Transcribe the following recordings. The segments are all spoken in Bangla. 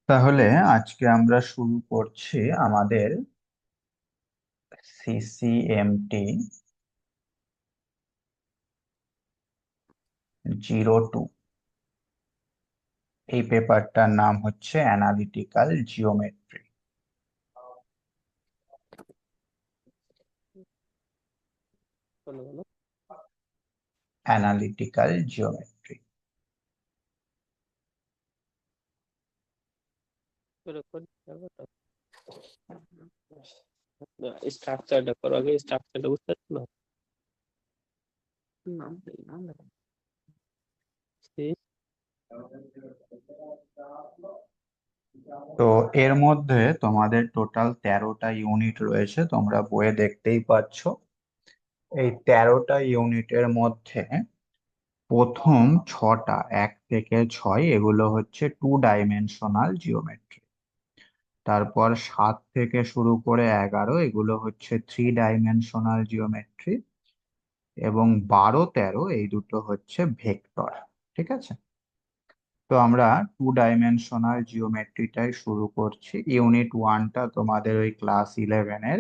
তাহলে আজকে আমরা শুরু করছি আমাদের সিসিএমটি 02। এই পেপারটার নাম হচ্ছে অ্যানালিটিক্যাল জিওমেট্রি। বলো বলো। Analytical geometry. স্ট্রাকচারটা করো আগে, স্ট্রাকচারটা বুঝতে পারছো? তো এর মধ্যে তোমাদের টোটাল 13টা ইউনিট রয়েছে, তোমরা বইয়ে দেখতেই পাচ্ছ। এই 13টা ইউনিটের মধ্যে প্রথম 6টা 1 থেকে 6 এগুলো হচ্ছে 2 ডাইমেনশনাল জিওমেট্রি। তারপর 7 থেকে শুরু করে 11 এগুলো হচ্ছে 3 ডাইমেনশনাল জিওমেট্রি। এবং 12 13 এই দুটো হচ্ছে ভেক্টর। ঠিক আছে, তো আমরা 2 ডাইমেনশনাল জিওমেট্রিটাই শুরু করছি। ইউনিট 1টা তোমাদের ওই ক্লাস 11-এর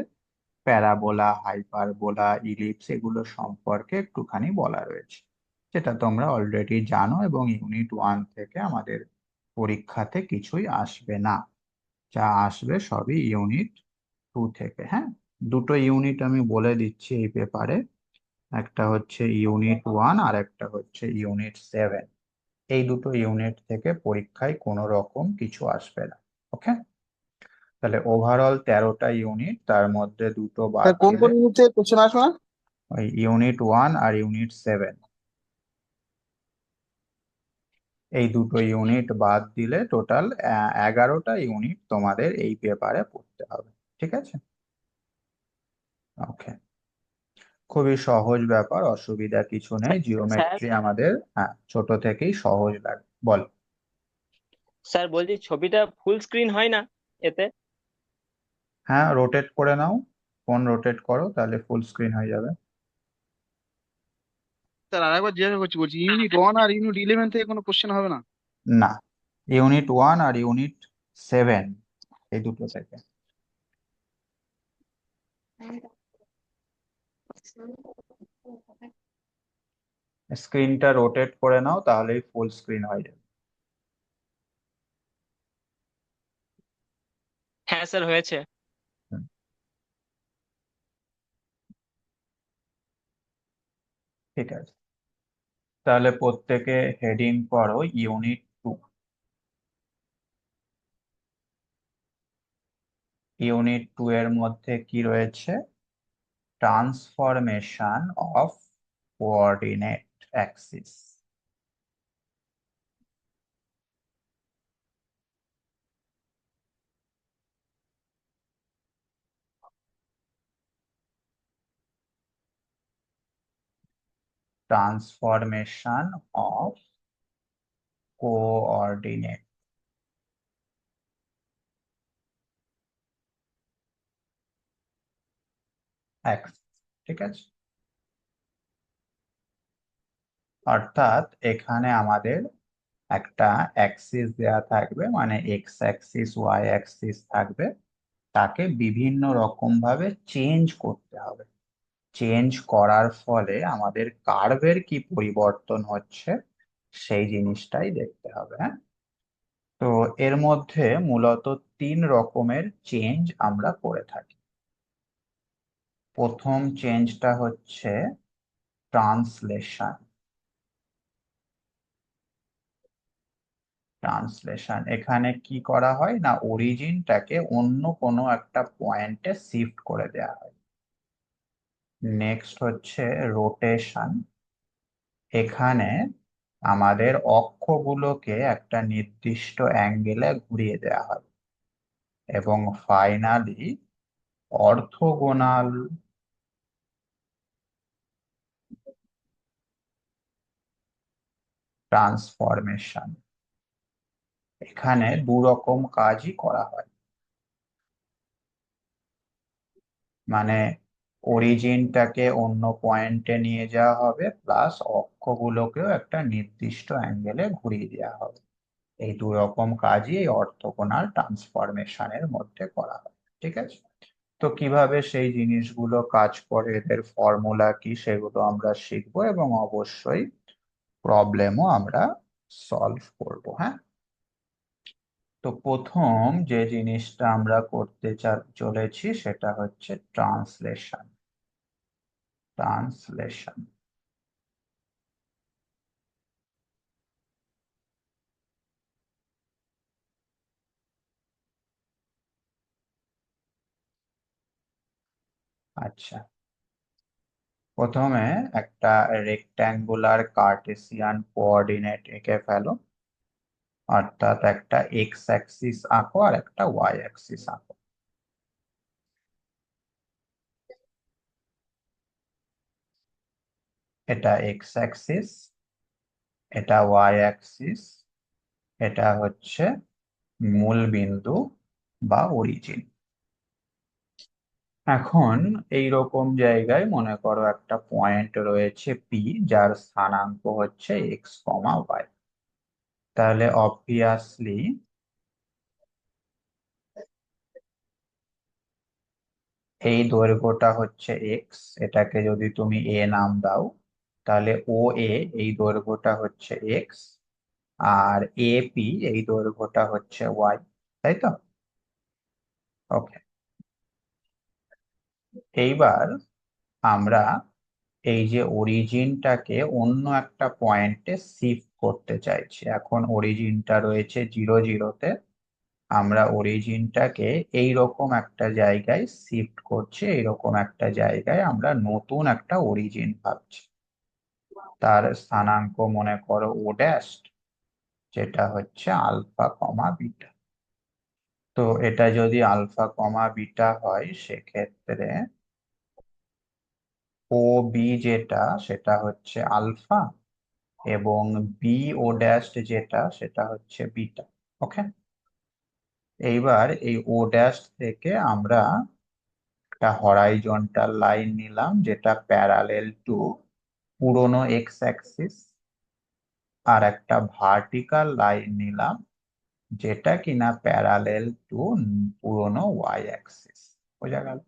প্যারাবোলা, হাইপারবোলা, ইলিপস এগুলো সম্পর্কে একটুখানি বলা রয়েছে, যেটা তোমরা অলরেডি জানো। এবং ইউনিট 1 থেকে আমাদের পরীক্ষাতে কিছুই আসবে না, যা আসবে সবই ইউনিট 2 থেকে। হ্যাঁ, দুটো ইউনিট আমি বলে দিচ্ছি এই পেপারে, একটা হচ্ছে ইউনিট 1 আর একটা হচ্ছে ইউনিট 7। এই দুটো ইউনিট থেকে পরীক্ষায় কোনো রকম কিছু আসবে না। ওকে, তাহলে ওভারঅল 13টা ইউনিট, তার মধ্যে দুটো বাদ স্যার কোন দিলে কোন ইউনিটে কোশ্চেন আসবে না? ওই ইউনিট 1 আর ইউনিট 7, এই দুটো ইউনিট বাদ দিলে টোটাল 11টা ইউনিট তোমাদের এই পেপারে পড়তে হবে। ঠিক আছে, ওকে। খুবই সহজ ব্যাপার, অসুবিধা কিছু নেই। স্যার জিওমেট্রি আমাদের ছোট থেকেই সহজ লাগে। বল। স্যার বলছি ছবিটা ফুল স্ক্রিন হয় না এতে? হ্যাঁ, রোটেট করে নাও, ফোন রোটেট করো, তাহলে ফুল স্ক্রিন হয়ে যাবে। স্যার আরেকবার জিজ্ঞাসা করছি, ইউনিট 1 আর ইউনিট 11 থেকে কোনো কোশ্চেন হবে না? না, ইউনিট 1 আর ইউনিট 7 এই দুটো থেকে। স্ক্রিনটা রোটেট করে নাও, তাহলেই ফুল স্ক্রিন হয়ে যাবে। হ্যাঁ স্যার, হয়েছে। হুম, ঠিক আছে, তাহলে প্রত্যেকে হেডিং করো ইউনিট 2। ইউনিট 2 এর মধ্যে কি রয়েছে? Transformation of coordinate Axis. Transformation of coordinate Axis. ঠিক আছে, অর্থাৎ এখানে আমাদের একটা অ্যাক্সিস দেয়া থাকবে, মানে এক্স অ্যাক্সিস, ওয়াই অ্যাক্সিস থাকবে। তাকে বিভিন্ন রকম ভাবে চেঞ্জ করতে হবে। চেঞ্জ করার ফলে আমাদের কার্ভের কি পরিবর্তন হচ্ছে, সেই জিনিসটাই দেখতে হবে। হ্যাঁ, তো এর মধ্যে মূলত 3 রকমের চেঞ্জ আমরা করে থাকি। প্রথম চেঞ্জটা হচ্ছে ট্রান্সলেশন। ট্রান্সলেশন এখানে কি করা হয় না, অরিজিনটাকে অন্য কোনো একটা পয়েন্টে শিফট করে দেওয়া হয়। নেক্সট হচ্ছে রোটেশন। এখানে আমাদের অক্ষগুলোকে একটা নির্দিষ্ট অ্যাঙ্গেলে ঘুরিয়ে দেওয়া হয়। এবং ফাইনালি অর্থোগোনাল ট্রান্সফরমেশন। এখানে 2 রকম কাজই করা হয়, মানে অরিজিনটাকে অন্য পয়েন্টে নিয়ে যাওয়া হবে, প্লাস অক্ষগুলোকেও একটা নির্দিষ্ট অ্যাঙ্গেলে ঘুরিয়ে দেওয়া হবে। এই দুই রকম কাজই এই অর্থোগোনাল ট্রান্সফরমেশনের মধ্যে করা হয়। ঠিক আছে, তো কিভাবে সেই জিনিসগুলো কাজ করে, এদের ফর্মুলা কি, সেগুলো আমরা শিখবো এবং অবশ্যই প্রবলেমও আমরা সলভ করব। হ্যাঁ, তো প্রথম যে জিনিসটা আমরা করতে চলেছি সেটা হচ্ছে ট্রান্সলেশন। ট্রান্সলেশন আচ্ছা, প্রথমে একটা রেক্ট্যাঙ্গুলার কার্টেসিয়ান কোঅর্ডিনেট এঁকে ফেলো, অর্থাৎ একটা এক্স অ্যাক্সিস আঁকো আর একটা ওয়াই অ্যাক্সিস আঁকো। এটা এক্স অ্যাক্সিস, এটা ওয়াই অ্যাক্সিস, এটা হচ্ছে মূল বিন্দু বা অরিজিন। এখন এই রকম জায়গায় মনে করো একটা পয়েন্ট রয়েছে পি, যার স্থানাঙ্ক হচ্ছে এক্স কমা ওয়াই। তাহলে অবভিয়াসলি এই দৈর্ঘ্যটা হচ্ছে এক্স, এটাকে যদি তুমি এ নাম দাও, তাহলে ও এ এই দৈর্ঘ্যটা হচ্ছে এক্স, আর এ পি এই দৈর্ঘ্যটা হচ্ছে ওয়াই, তাই তো? ওকে, এইবার আমরা এই যে অরিজিনটাকে অন্য একটা পয়েন্টে শিফট করতে চাইছি। এখন অরিজিনটা রয়েছে 0 0-তে, আমরা অরিজিনটাকে এইরকম একটা জায়গায় শিফট করছি, এইরকম একটা জায়গায় আমরা নতুন একটা অরিজিন ভাবছি। তার স্থানাঙ্ক মনে করো ও ড্যাশ, যেটা হচ্ছে আলফা কমা বিটা। তো এটা যদি আলফা কমা বিটা হয়, সেক্ষেত্রে ও বি যেটা সেটা হচ্ছে আলফা, এবং বি ও ড্যাশ যেটা সেটা হচ্ছে বিটা। ওকে, এইবার এই ও ড্যাশ থেকে আমরা একটা হরাইজন্টাল লাইন নিলাম যেটা প্যারালেল টু পুরোনো এক্স অ্যাক্সিস, আর একটা ভার্টিক্যাল লাইন নিলাম যেটা কিনা প্যারালেল টু পুরোনো ওয়াই অ্যাক্সিস। বোঝা গেল?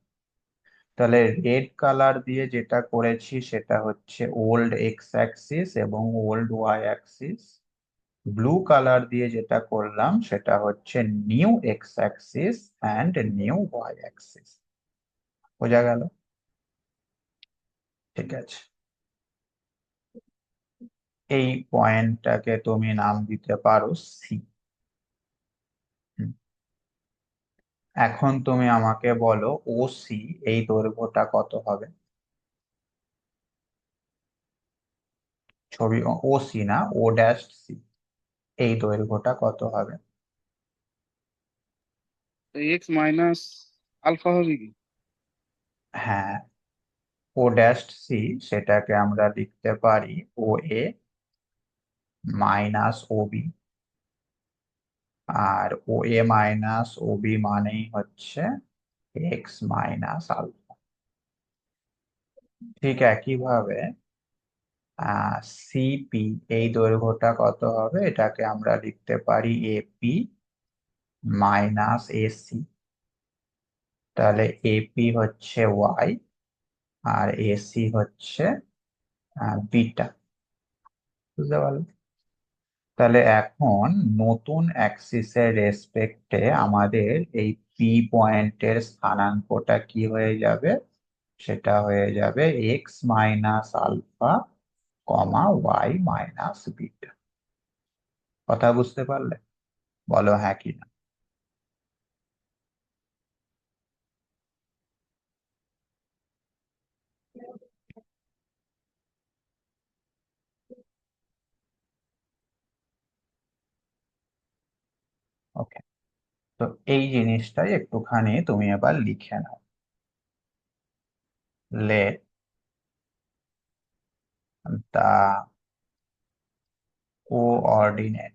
তাহলে রেড কালার দিয়ে যেটা করেছি সেটা হচ্ছে ওল্ড এক্স অ্যাক্সিস এবং old Y axis, blue colour দিয়ে যেটা করলাম সেটা হচ্ছে new X axis and new Y axis. বোঝা গেল? ঠিক আছে, এই পয়েন্টটাকে তুমি নাম দিতে পারো সি। এখন তুমি আমাকে বলো ও সি এই দৈর্ঘ্যটা কত হবে? ছবি ও সি না, ও ড্যাশ সি, এই দৈর্ঘ্যটা কত হবে? এক্স মাইনাস আলফা হবে কি? হ্যাঁ, ও ড্যাশ সি সেটাকে আমরা লিখতে পারি ও এ মাইনাস ও বি, আর ও এ মাইনাস ও বি মানেই হচ্ছে এক্স মাইনাস আলফা। ঠিক একইভাবে সিপি এই দৈর্ঘ্যটা কত হবে? এটাকে আমরা লিখতে পারি এপি মাইনাস এসি। তাহলে এপি হচ্ছে ওয়াই আর এসি হচ্ছে বিটা। বুঝতে পারলে? তাহলে এখন নতুন অ্যাক্সিসের রেসপেক্টে আমাদের এই পি পয়েন্টের স্থানাঙ্কটা কি হয়ে যাবে? সেটা হয়ে যাবে X minus alpha comma Y minus beta. কথা বুঝতে পারলে? বলো হ্যাঁ কি না। ওকে, তো এই জিনিসটাই একটুখানি তুমি এবার লিখে নাও। Let the coordinate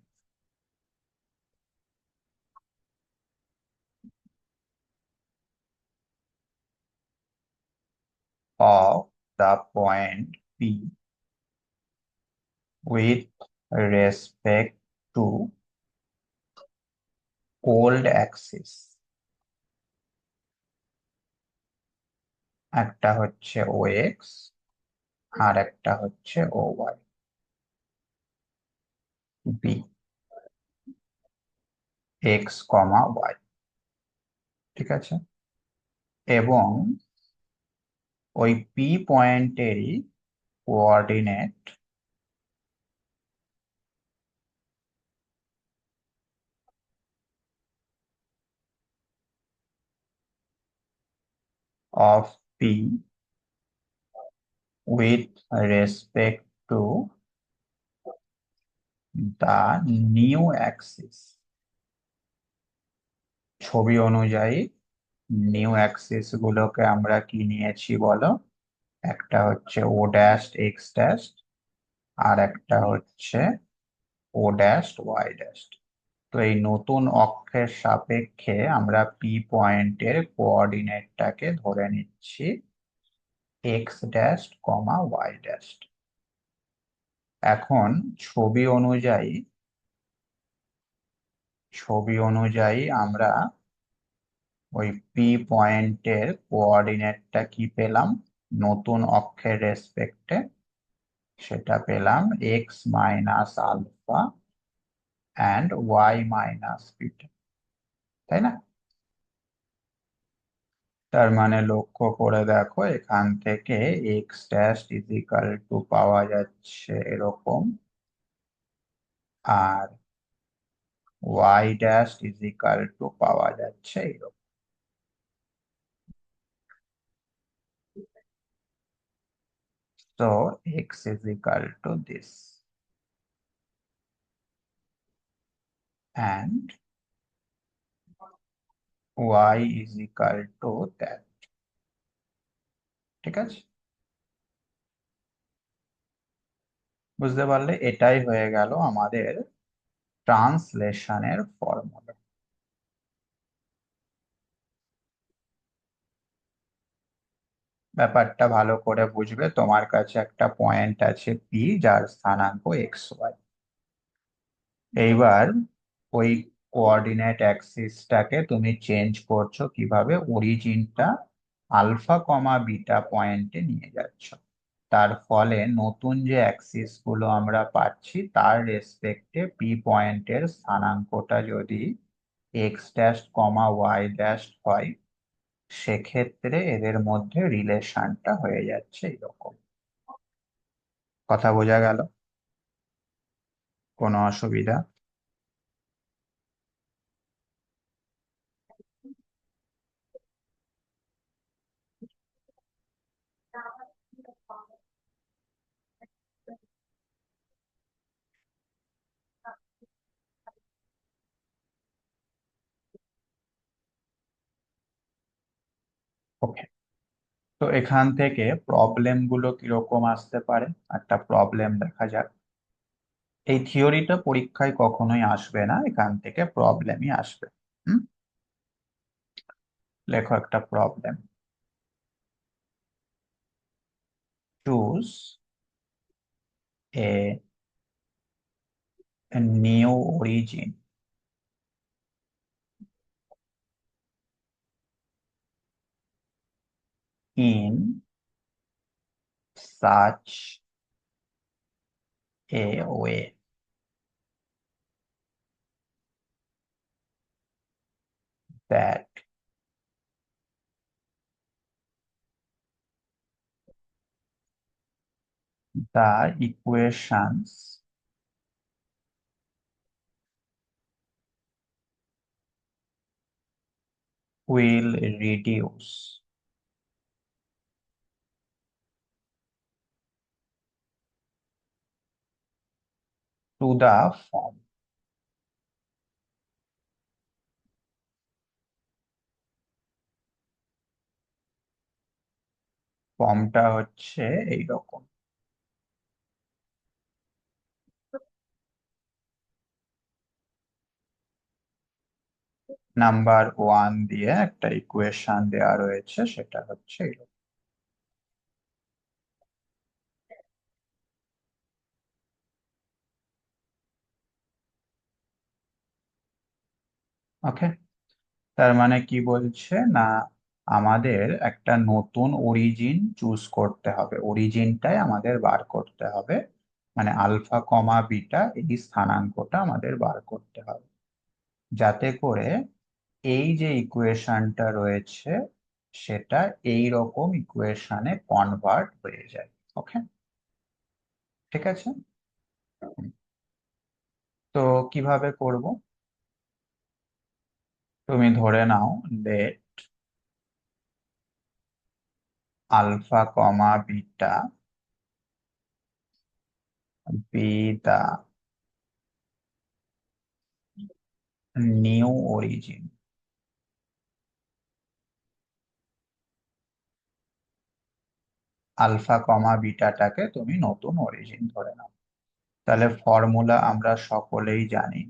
of the point P with respect to কোল্ড অ্যাক্সিস, একটা হচ্ছে ও এক্স আর একটা হচ্ছে O Y, be x comma y, ঠিক আছে। এবং ওই পি পয়েন্টেরই coordinate of P with respect to the new axis, ছবি অনুযায়ী নিউ অ্যাক্সিস গুলোকে আমরা কি নিয়েছি বলো? একটা হচ্ছে ও ড্যাশ এক্স ড্যাশ আর একটা হচ্ছে ও ড্যাশ ওয়াই ড্যাশ। তো এই নতুন অক্ষের সাপেক্ষে আমরা পি পয়েন্টের কোঅর্ডিনেটটাকে ধরে নিচ্ছি এক্স ড্যাশ কমা ওয়াই ড্যাশ। এখন ছবি অনুযায়ী আমরা ওই পি পয়েন্টের কোঅর্ডিনেটটা কি পেলাম নতুন অক্ষের রেসপেক্টে? সেটা পেলাম X minus alpha and Y minus beta, তাই না? তার মানে লক্ষ্য করে দেখো, এখান থেকে এক্স ড্যাশ ইজিক্যাল টু পাওয়া যাচ্ছে এরকম, আর ওয়াই ড্যাশ ইজিক্যাল টু পাওয়া যাচ্ছে এরকম। So x is equal to this and y is equal to that, ঠিক আছে? বুঝতে পারলে? এটাই হয়ে গেল আমাদের ট্রান্সলেশনের ফর্মুলা। ব্যাপারটা ভালো করে বুঝবে, তোমার কাছে একটা পয়েন্ট আছে পি যার স্থানাঙ্ক এক্স ওয়াই। এইবার ওই কোঅর্ডিনেট অ্যাক্সিসটাকে তুমি চেঞ্জ করছো কিভাবে? অরিজিনটা আলফা কমা বিটা পয়েন্টে নিয়ে যাচ্ছ, তার ফলে নতুন যে অ্যাক্সিস গুলো আমরা পাচ্ছি তার রেসপেক্টে পি পয়েন্টের স্থানাঙ্কটা যদি এক্স ড্যাশ কমা ওয়াই ড্যাশ হয়, সেক্ষেত্রে এদের মধ্যে রিলেশনটা হয়ে যাচ্ছে এরকম। কথা বোঝা গেল? কোনো অসুবিধা? ওকে, তো এখান থেকে প্রবলেম গুলো কিরকম আসতে পারে একটা প্রবলেম দেখা যাক। এই থিওরিটা পরীক্ষায় কখনোই আসবে না, এখান থেকে প্রবলেমই আসবে। হুম, লেখো একটা problem. Choose a new origin in such a way that the equations will reduce to the form। ফর্মটা হচ্ছে এইরকম। নাম্বার 1 দিয়ে একটা ইকুয়েশন দেওয়া রয়েছে, সেটা হচ্ছে এরকম। ওকে, তার মানে কি বলছে না, আমাদের একটা নতুন অরিজিন চুজ করতে হবে, অরিজিনটাই আমাদের বার করতে হবে, মানে আলফা কমা বিটা এই স্থানাঙ্কটা আমাদের বার করতে হবে, যাতে করে এই যে ইকুয়েশনটা রয়েছে সেটা এই রকম ইকুয়েশনে কনভার্ট হয়ে যায়। ওকে, ঠিক আছে। হুম, তো কিভাবে করব, তুমি ধরে নাও let alpha comma beta be the new origin. Alpha comma বিটাটাকে তুমি নতুন অরিজিন ধরে নাও। তাহলে ফর্মুলা আমরা সকলেই জানি,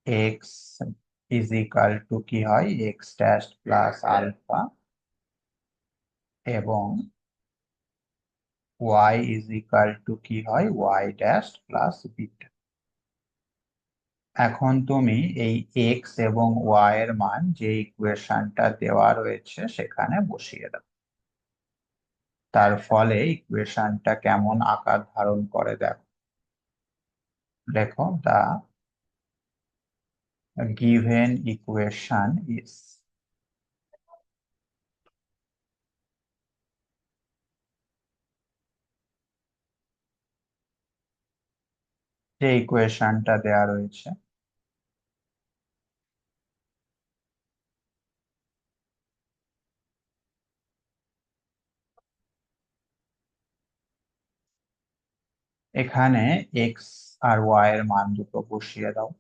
এক্স ইজ ইকাল টু কি হয়, এক্স ড্যাশ প্লাস আলফা, এবং ওয়াই ইজ ইকাল টু কি হয়, ওয়াই ড্যাশ প্লাস বিটা। এখন তুমি এই এক্স এবং ওয়াই এর মান যে ইকুয়েশনটা দেওয়া রয়েছে সেখানে বসিয়ে দাও, তার ফলে ইকুয়েশনটা কেমন আকার ধারণ করে দেখো। দেখো, দা given equation is, যে ইকুয়েশনটা দেয়া রয়েছে এখানে এক্স আর ওয়াই এর মান দুটো বসিয়ে দাও।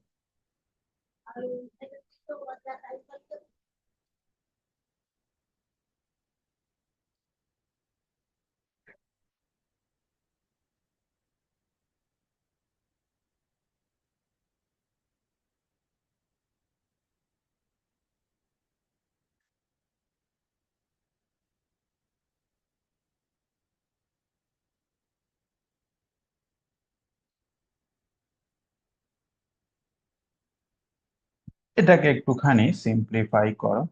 এটাকে একটুখানি সিম্পলিফাই করো।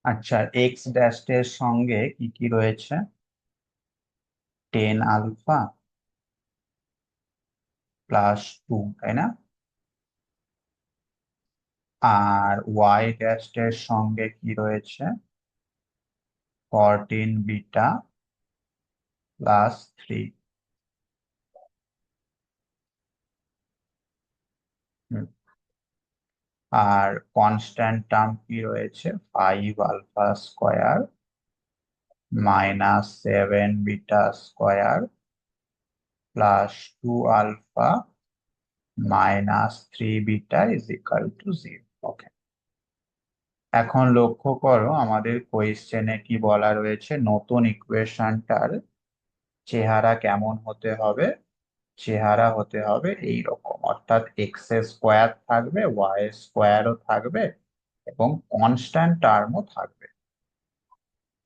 আচ্ছা, এক্স ড্যাশ এর সঙ্গে কি কি রয়েছে, 10 আলফা প্লাস 2, তাই না? আর ওয়াই ড্যাশ এর সঙ্গে কি রয়েছে, 14 বিটা প্লাস 3। আর কনস্ট্যান্ট টার্ম কি রয়েছে, 5 alpha square minus 7 beta square plus 2 alpha minus 3 beta is equal to 0। Okay, এখন লক্ষ্য করো আমাদের কোয়েশ্চেনে কি বলা রয়েছে, নতুন ইকুয়েশনটার চেহারা কেমন হতে হবে, চেহারা হতে হবে এই রকম, অর্থাৎ এক্স স্কোয়ার থাকবে, ওয়াই স্কোয়ারও থাকবে, এবং কনস্ট্যান্ট টার্মও থাকবে।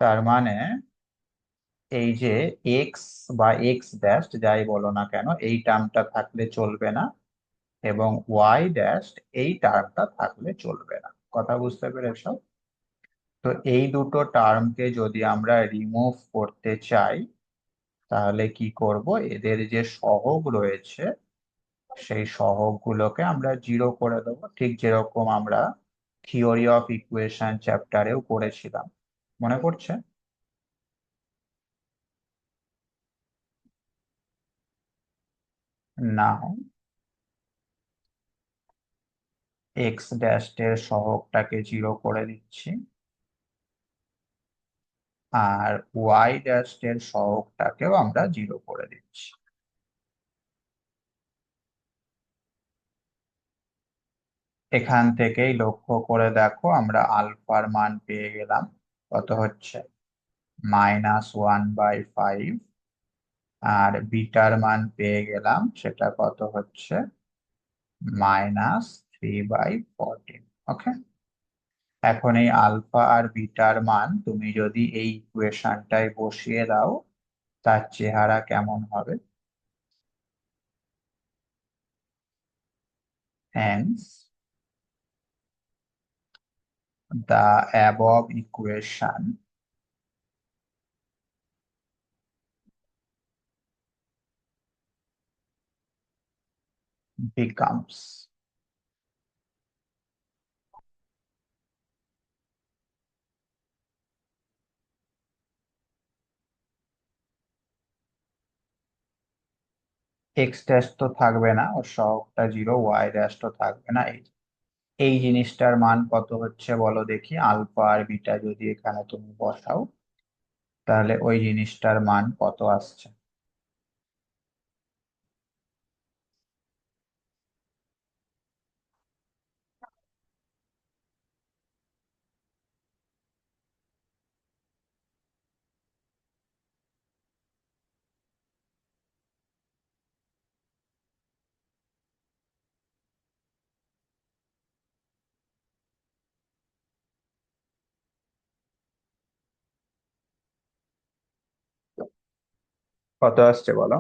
তার মানে এই যে এক্স বা এক্স ড্যাশ যাই বলো না কেন, এই টার্মটা থাকলে চলবে না, এবং ওয়াই ড্যাশ এই টার্মটা থাকলে চলবে না। কথা বুঝতে পেরেছো? তো এই দুটো টার্মকে যদি আমরা রিমুভ করতে চাই তাহলে কি করব, এদের যে সহগ রয়েছে সেই সহগগুলোকে আমরা জিরো করে দেবো, ঠিক যেরকম আমরা থিওরি অফ ইকুয়েশন চ্যাপ্টারেও করেছিলাম, মনে পড়ছে? নাও এক্স ড্যাশ এর সহগটাকে 0 করে দিচ্ছি, আর ওয়াই ড্যাশ এর সহগটাকেও আমরা 0 করে দিচ্ছি। এখান থেকেই লক্ষ্য করে দেখো আমরা আলফার মান পেয়ে গেলাম, কত হচ্ছে -1/5, আর বিটার মান পেয়ে গেলাম, সেটা কত হচ্ছে -3/14। ওকে, এখন এই আলফা আর বিটার মান তুমি যদি এই ইকুয়েশনটায় বসিয়ে দাও, তার চেহারা কেমন হবে? Hence, the above equation becomes x dash তো থাকবে না, ওর সহগটা 0, ওয়াই ড্যাশ তো থাকবে না। এই এই জিনিসটার মান কত হচ্ছে বলো দেখি, আলফা আর বিটা যদি এখানে তুমি বসাও, তাহলে ওই জিনিসটার মান কত আসছে? কত আসছে বলো?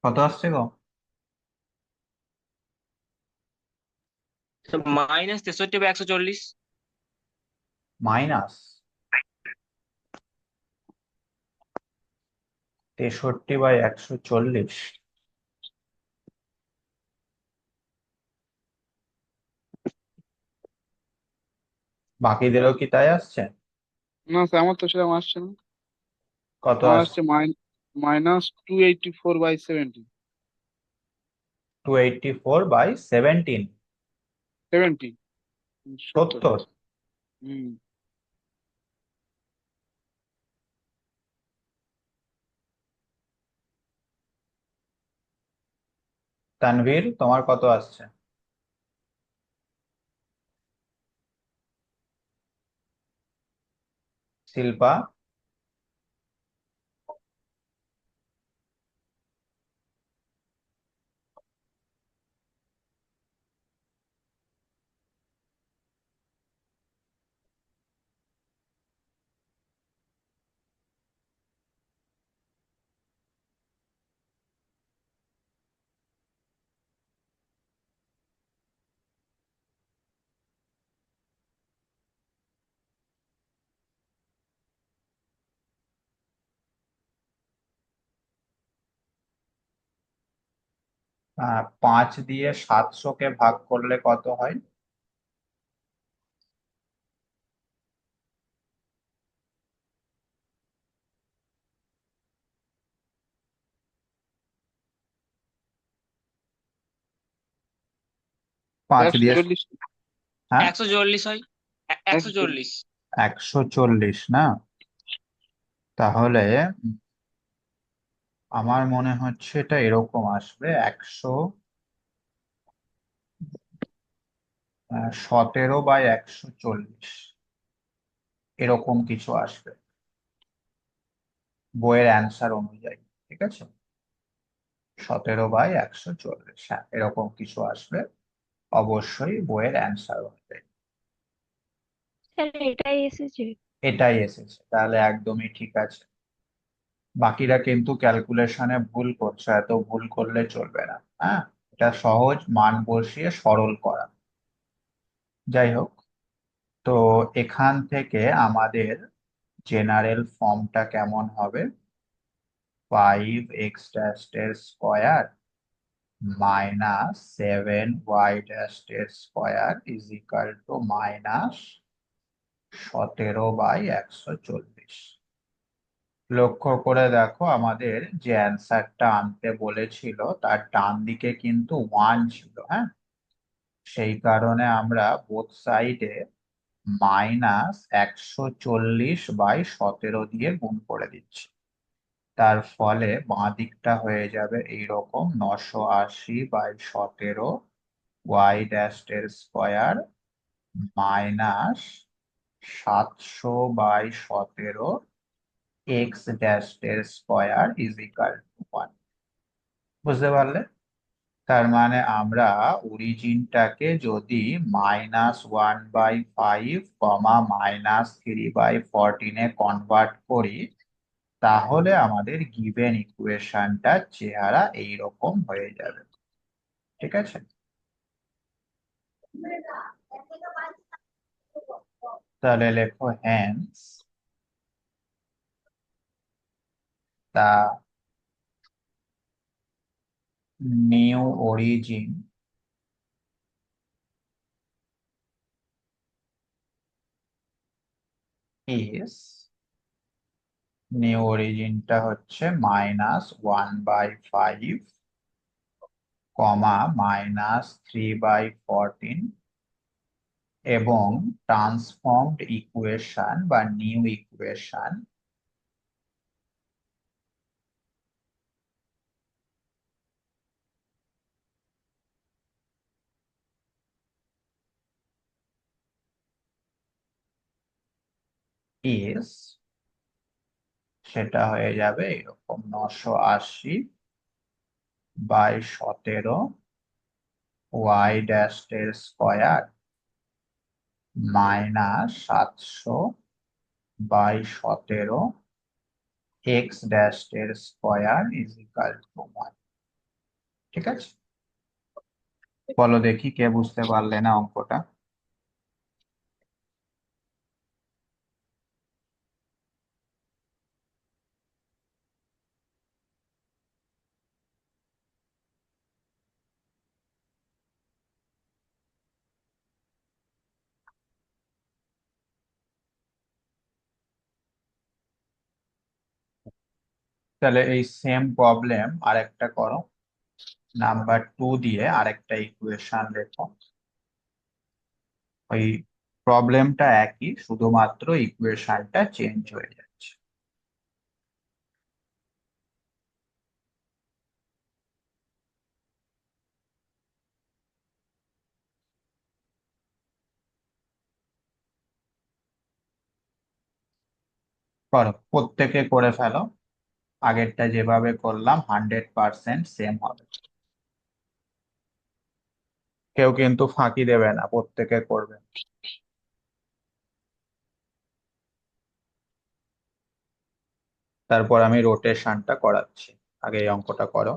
কত আসছে গো? -63/140। মাইনাস 63/140? বাকিদেরও কি তাই আসছে? না স্যার, আমার তো সেরকম আসছে না। কত আমার আসছে? আসছে -284/17। 284/17? 70, 70। 70? হুম। তানভীর, তোমার কত আসছে? শিল্পা? 5 দিয়ে 700-কে ভাগ করলে কত হয়? পাঁচ একশো দিয়ে চল্লিশ হ্যাঁ 140 হয়, 140। 140 না? তাহলে আমার মনে হচ্ছে এটা এরকম আসবে 117/140, এরকম কিছু আসবে বইয়ের অ্যান্সার অনুযায়ী। ঠিক আছে, 17/140, হ্যাঁ এরকম কিছু আসবে অবশ্যই বইয়ের অ্যান্সার অনুযায়ী। স্যার এটাই এসেছে। এটাই এসেছে, তাহলে একদমই ঠিক আছে। বাকিরা কিন্তু ক্যালকুলেশনে ভুল করছে, এত ভুল করলে চলবে না। হ্যাঁ, এটা সহজ, মান বসিয়ে সরল করা। যাই হোক, তো এখান থেকে আমাদের জেনারেল ফর্মটা কেমন হবে? 5x' minus 7y' is equal two minus 17/140। লক্ষ্য করে দেখো, আমাদের যে অ্যান্সারটা আনতে বলেছিল তার ডান দিকে কিন্তু 1 ছিল। হ্যাঁ, সেই কারণে আমরা বোথ সাইডে -140/17 দিয়ে গুণ করে দিচ্ছি। তার ফলে বাঁ দিকটা হয়ে যাবে এইরকম, 980/17 y' minus 700/17 x' is equal to 1। বুঝতে পারলে? তার মানে আমরা অরিজিনটাকে যদি -1/5 -3/14 কনভার্ট করি, তাহলে আমাদের গিভেন ইকুয়েশনটার চেহারা এইরকম হয়ে যাবে। ঠিক আছে, তাহলে লেখো hence the new origin is, new অরিজিনটা হচ্ছে -1/5 -3/14, এবং ট্রান্সফর্মড ইকুয়েশন বা নিউ ইকুয়েশন ইজ, সেটা হয়ে যাবে এরকম, 980/17 y' minus 700/17 x' is equal to 1। ঠিক আছে, বলো দেখি কে বুঝতে পারলে না অঙ্কটা? তাহলে এই সেম প্রবলেম আরেকটা করো, নাম্বার 2 দিয়ে আরেকটা ইকুয়েশন লেখো। ওই প্রবলেমটা একই, শুধুমাত্র ইকুয়েশনটা চেঞ্জ হয়ে যাচ্ছে। করো, প্রত্যেকে করে ফেলো, আগেরটা যেভাবে করলাম 100% সেম হবে। কেউ কিন্তু ফাঁকি দেবে না, প্রত্যেকে করবে। তারপর আমি রোটেশনটা করাচ্ছি, আগে এই অঙ্কটা করো।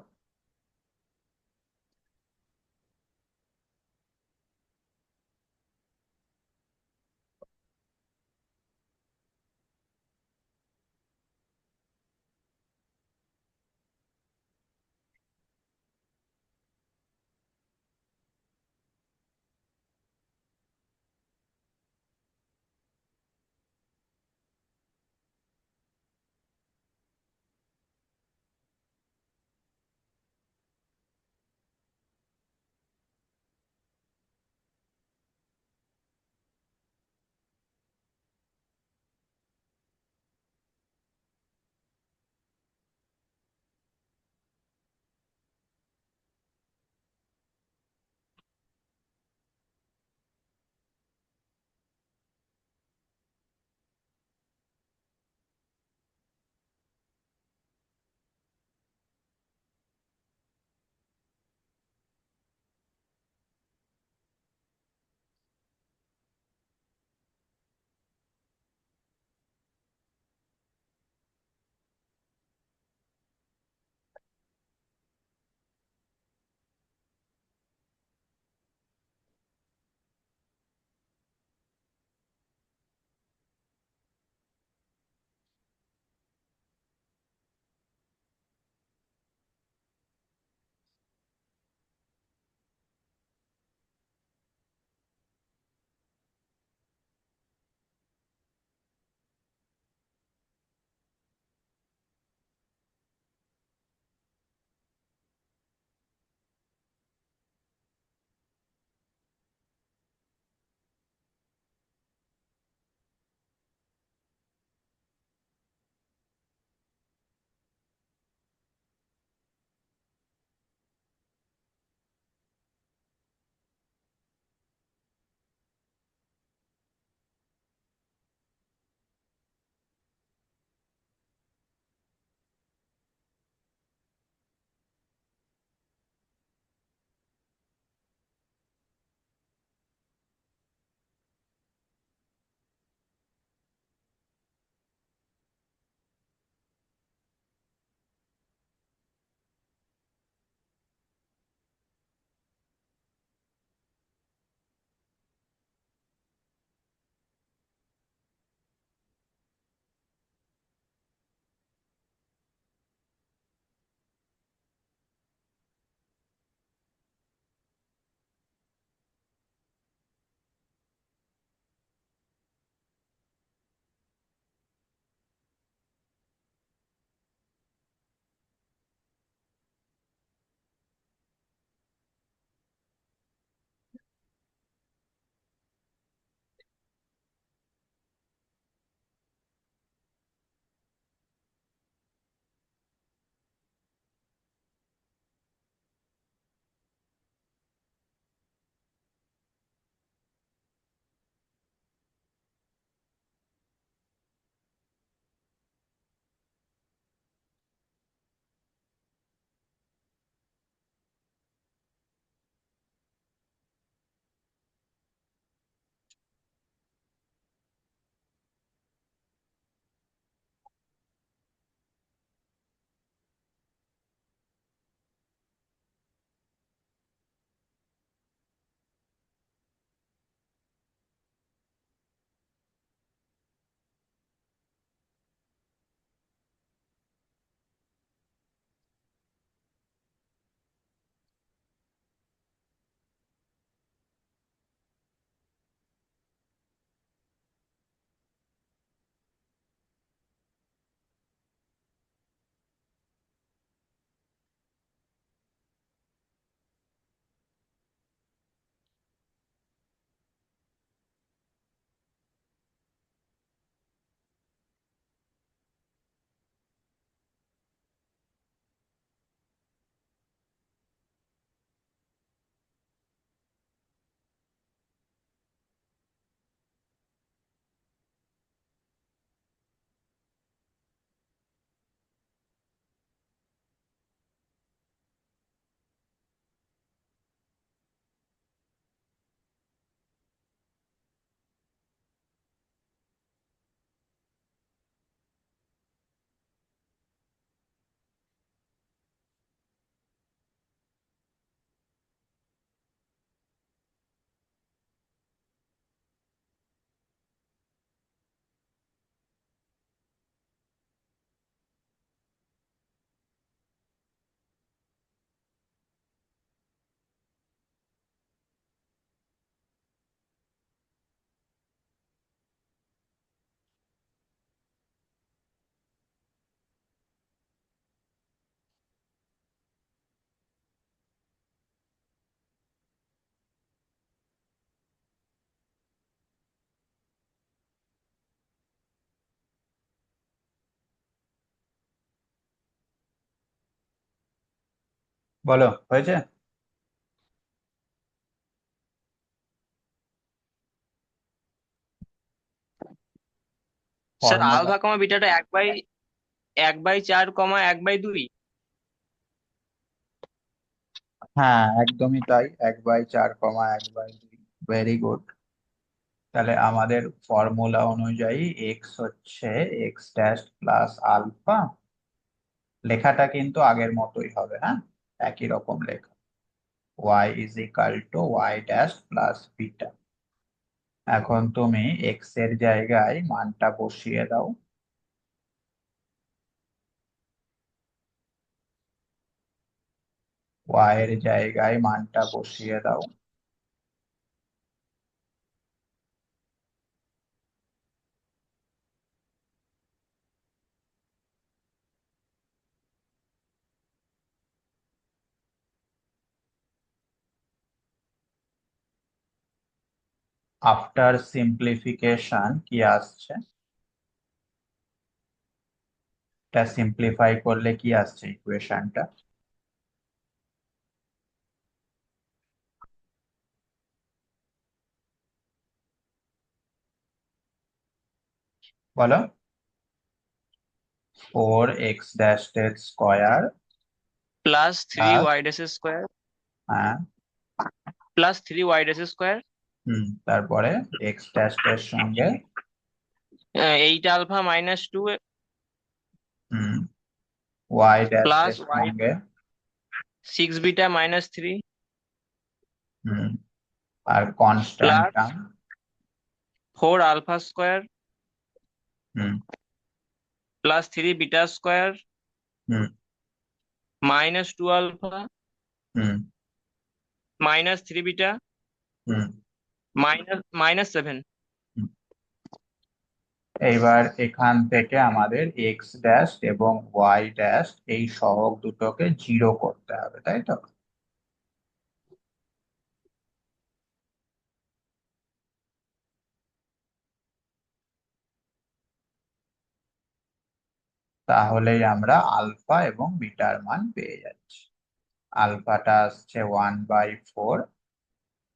বলো হয়েছে? স্যার ফর্মুলা, আলফা কমা বিটাটা 1/4, হ্যাঁ একদমই তাই, 1/4, 1/2। Very good. তাহলে আমাদের ফর্মুলা অনুযায়ী এক্স হচ্ছে এক্স ড্যাশ প্লাস আলফা। লেখাটা কিন্তু আগের মতোই হবে, হ্যাঁ, একই রকম লেখা। Y is equal to Y dash plus beta. এখন তুমি এক্স এর জায়গায় মানটা বসিয়ে দাও। ওয়াই এর জায়গায় মানটা বসিয়ে দাও। আফটার সিম্পলিফিকেশন কি আসছে? এটা সিম্পলিফাই করলে কি আসছে ইকুয়েশনটা? বলো। 4x dash square +3 plus, Y dash square, হ্যাঁ, +3 ওয়াই ড্যাশ স্কোয়ার, তারপরে এক্স ড্যাশ এর সঙ্গে 8 আলফা - 2, হুম ওয়াই ড্যাশ প্লাস এর ওয়াই সঙ্গে 6 বিটা - 3, হুম আর constant plus term, 4 alpha square, হুম +3 বিটা স্কোয়ার, হুম -2 আলফা, হুম -3 বিটা, হুম -7। হুম। এইবার এখান থেকে আমাদের এক্স ড্যাশ এবং ওয়াই ড্যাশ এই সহগ দুটোকে জিরো করতে হবে, তাই তো? তাহলেই আমরা আলফা এবং বিটার মান পেয়ে যাচ্ছি। আলফাটা আসছে 1/4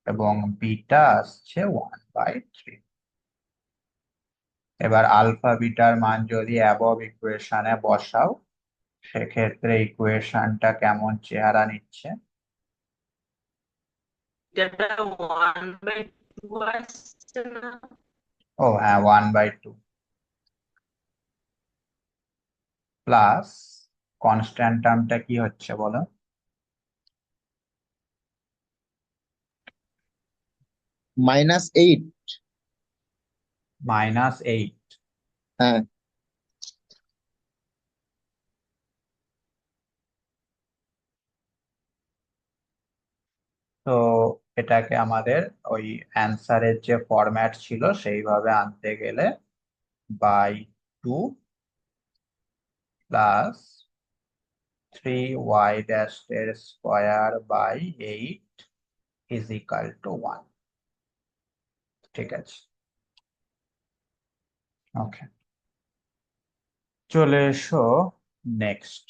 এবং বিটা আসছে 1/3। এবার আলফা বিটার মান যদি অ্যাবভ ইকুয়েশনে বসাও, সেক্ষেত্রে ইকুয়েশনটা কেমন চেহারা নিচ্ছে? এটা 1/2 আসছে না? ও হ্যাঁ, 1/2 প্লাস কনস্ট্যান্ট টার্মটা কি হচ্ছে বলো? -8। -8। হ্যাঁ। তো এটাকে আমাদের ওই অ্যান্সারের যে ফরম্যাট ছিল সেইভাবে আনতে গেলে by 2 plus 3y dash square is equal to 1। ঠিক আছে, ওকে, চলে এসো নেক্সট।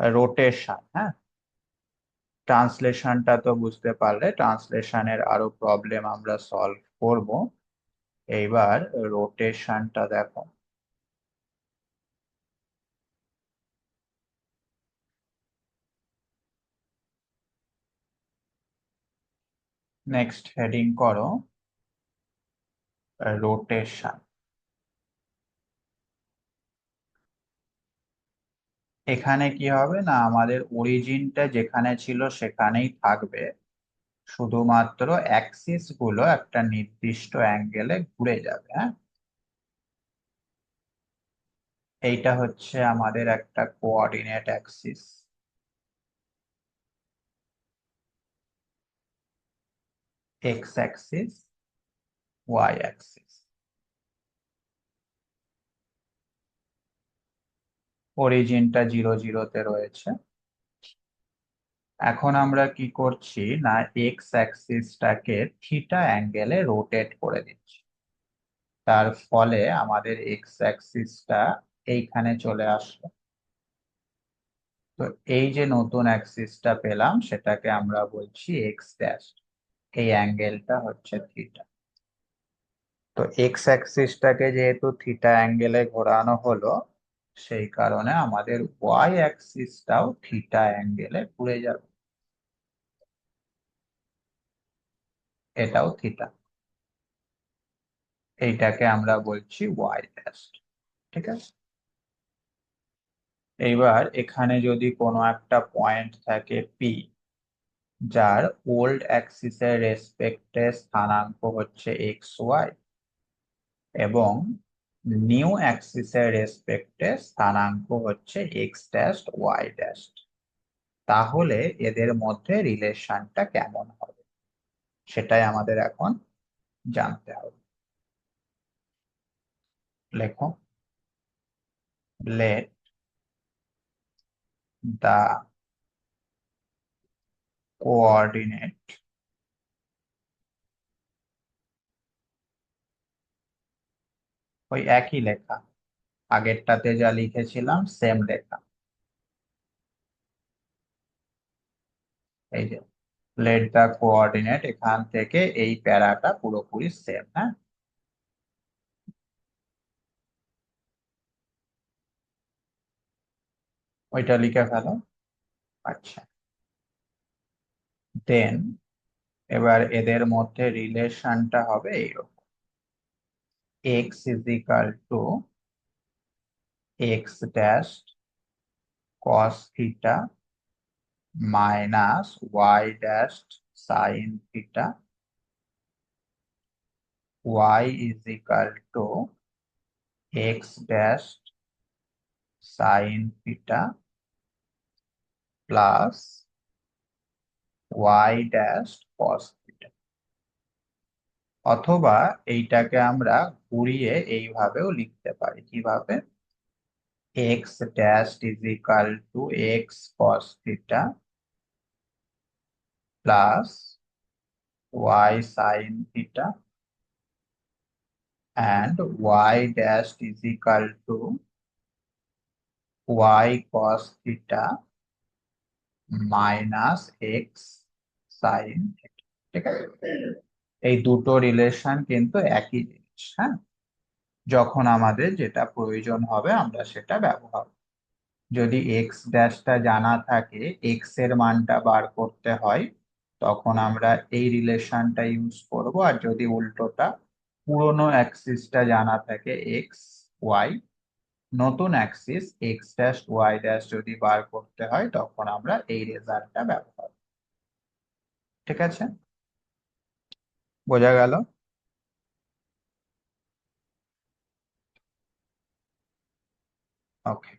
রোটেশন, হ্যাঁ, ট্রান্সলেশনটা তো বুঝতে পারলে, ট্রান্সলেশনের আরো প্রবলেম আমরা সলভ করব। এইবার রোটেশনটা দেখো। নেক্সট হেডিং করো রোটেশন। এখানে কি হবে না, আমাদের অরিজিনটা যেখানে ছিল সেখানেই থাকবে, শুধুমাত্র অ্যাক্সিস গুলো একটা নির্দিষ্ট অ্যাঙ্গেলে ঘুরে যাবে, হ্যাঁ। এইটা হচ্ছে আমাদের একটা coordinate axis, x axis, y axis. অরিজিনটা 0, 0-তে রয়েছে। এখন আমরা কি করছি না, এক্স অ্যাক্সিসটাকে থিটা অ্যাঙ্গেলে রোটেট করে দিচ্ছি। তার ফলে আমাদের এক্স অ্যাক্সিসটা এইখানে চলে আসলো। তো এই যে নতুন অ্যাক্সিসটা পেলাম সেটাকে আমরা বলছি এক্স ড্যাশ। এই অ্যাঙ্গেলটা হচ্ছে থিটা। তো এক্স অ্যাক্সিসটাকে যেহেতু থিটা অ্যাঙ্গেলে ঘোরানো হলো, সেই কারণে আমাদের ওয়াই অ্যাক্সিসটাও থিটা অ্যাঙ্গেলে ঘুরে যাবে। এটাও থিটা। এইটাকে আমরা বলছি ওয়াই ড্যাশ। ঠিক আছে। এইবার এখানে যদি কোনো একটা পয়েন্ট থাকে পি, যার ওল্ড অ্যাক্সিসের রেসপেক্টে স্থানাঙ্ক হচ্ছে এক্স ওয়াই এবং নিউ অ্যাক্সিসের রেসপেক্টে স্থানাঙ্ক হচ্ছে এক্স ড্যাশ ওয়াই ড্যাশ, তাহলে এদের মধ্যে রিলেশনটা কেমন হবে সেটাই আমাদের এখন জানতে হবে। লেখো, let the coordinate ওই একই লেখা, আগেরটাতে যা লিখেছিলাম সেম লেখা। এই যে let the coordinate, এখান থেকে এই প্যারাটা পুরোপুরি সেম। হ্যাঁ, ওইটা লিখে ফেলো। আচ্ছা, দেন এবার এদের মধ্যে রিলেশনটা হবে এইরকম, X is equal to X dash cos theta minus Y dash sine theta, Y is equal to X dash sine theta plus Y dash cos theta. অথবা এইটাকে আমরা ঘুরিয়ে এইভাবেও লিখতে পারি। কিভাবে? X dash is equal to X cos theta plus Y sine theta and y dash is equal to y cos theta minus x sin theta। ঠিক আছে, এই দুটো রিলেশন কিন্তু একই জিনিস। হ্যাঁ, যখন আমাদের যেটা প্রয়োজন হবে আমরা সেটা ব্যবহার করব। যদি এক্স ড্যাশটা জানা থাকে, এক্স এর মানটা বার করতে হয়, তখন আমরা এই রিলেশনটা ইউজ করব। আর যদি উল্টোটা পুরোনো অ্যাক্সিসটা জানা থাকে এক্স ওয়াই, নতুন axis X dash Y dash যদি বার করতে হয় তখন আমরা এই রেজাল্টটা ব্যবহার করব। ঠিক আছে, বোঝা গেল? ওকে,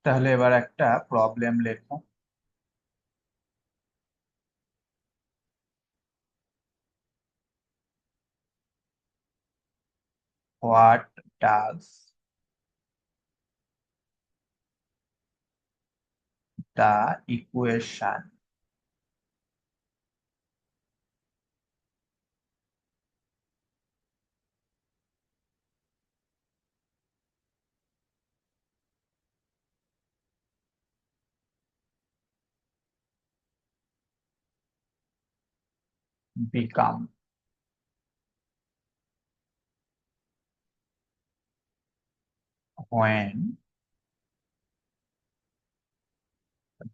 তাহলে এবার একটা প্রবলেম লেখো। What does the equation become when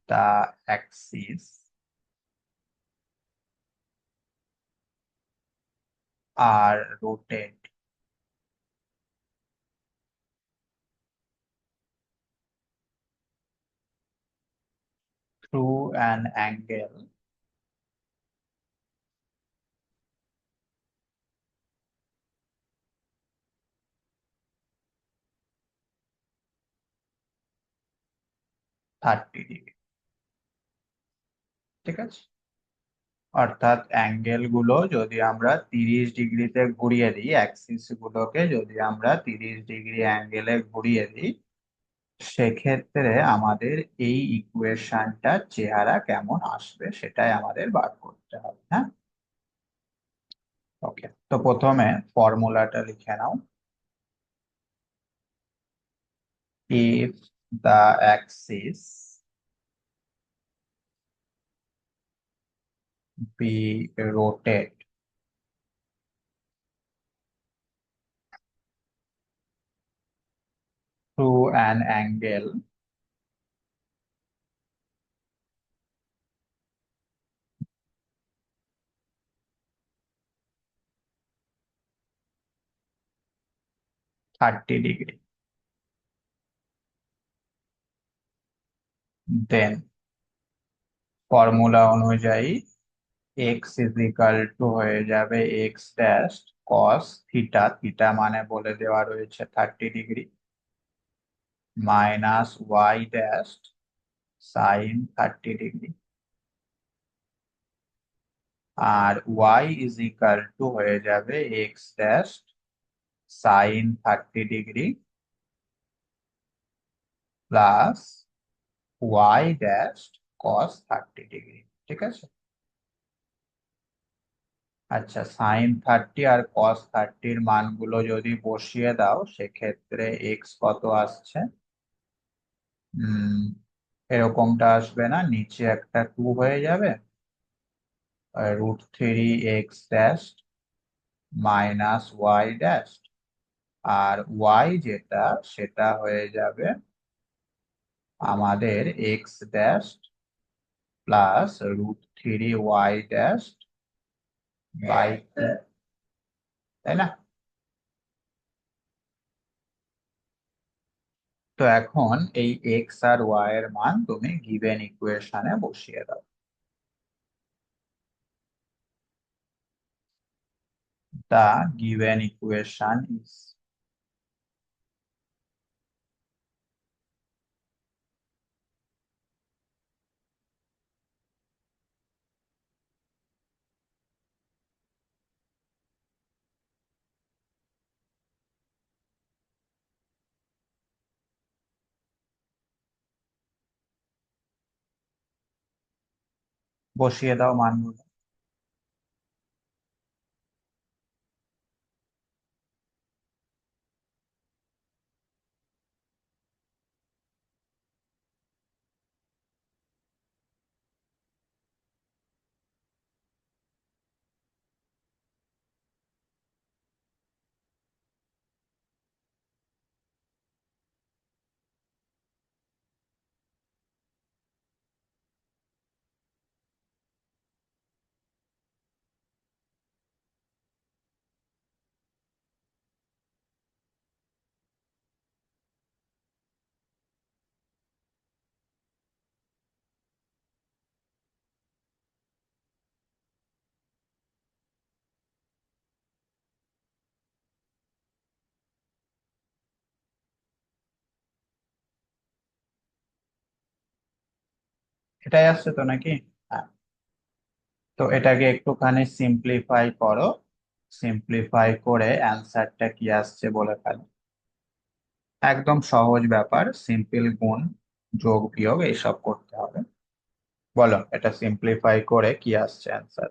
the axes are rotated through an angle thirty degree. ঠিক আছে, অর্থাৎ অ্যাঙ্গেল গুলো যদি আমরা 30 ডিগ্রিতে ঘুরিয়ে দিই, অ্যাক্সিস গুলোকে যদি আমরা 30 ডিগ্রি অ্যাঙ্গেলে ঘুরিয়ে দিই, সেক্ষেত্রে আমাদের এই ইকুয়েশনটার চেহারা কেমন আসবে সেটাই আমাদের বার করতে হবে। হ্যাঁ, ওকে, তো প্রথমে ফর্মুলাটা লিখে নাও। if the axis be rotate through an angle (30°), then formula অনুযায়ী x ইজ ইকাল টু হয়ে যাবে x dash cos theta, theta মানে বলে দেওয়া রয়েছে 30°, মাইনাস ওয়াই ড্যাশ সাইন 30°, আর y ইজ ইকাল টু হয়ে যাবে x dash sine 30° plus Y dash cos 30°। ঠিক আছে, আচ্ছা, সাইন 30 আর কস 30-র মানগুলো যদি বসিয়ে দাও সেক্ষেত্রে এক্স কত আসছে, এরকমটা আসবে না, নিচে একটা 2 হয়ে যাবে, √3 x dash minus Y dash, আর ওয়াই যেটা সেটা হয়ে যাবে আমাদের x dash plus √3 y dash by 2, তাই না? তো এখন এই এক্স আর ওয়াই এর মান তুমি গিভেন ইকুয়েশনে বসিয়ে দাও। The given equation is বসিয়ে দাও মানগুলো। এটাই আসছে তো নাকি? হ্যাঁ, তো এটাকে একটুখানি সিম্পলিফাই করো, সিম্পলিফাই করে অ্যান্সারটা কি আসছে বলে ফেলো। একদম সহজ ব্যাপার, সিম্পল গুণ যোগ বিয়োগ এইসব করতে হবে। বলো এটা সিম্পলিফাই করে কি আসছে অ্যান্সার।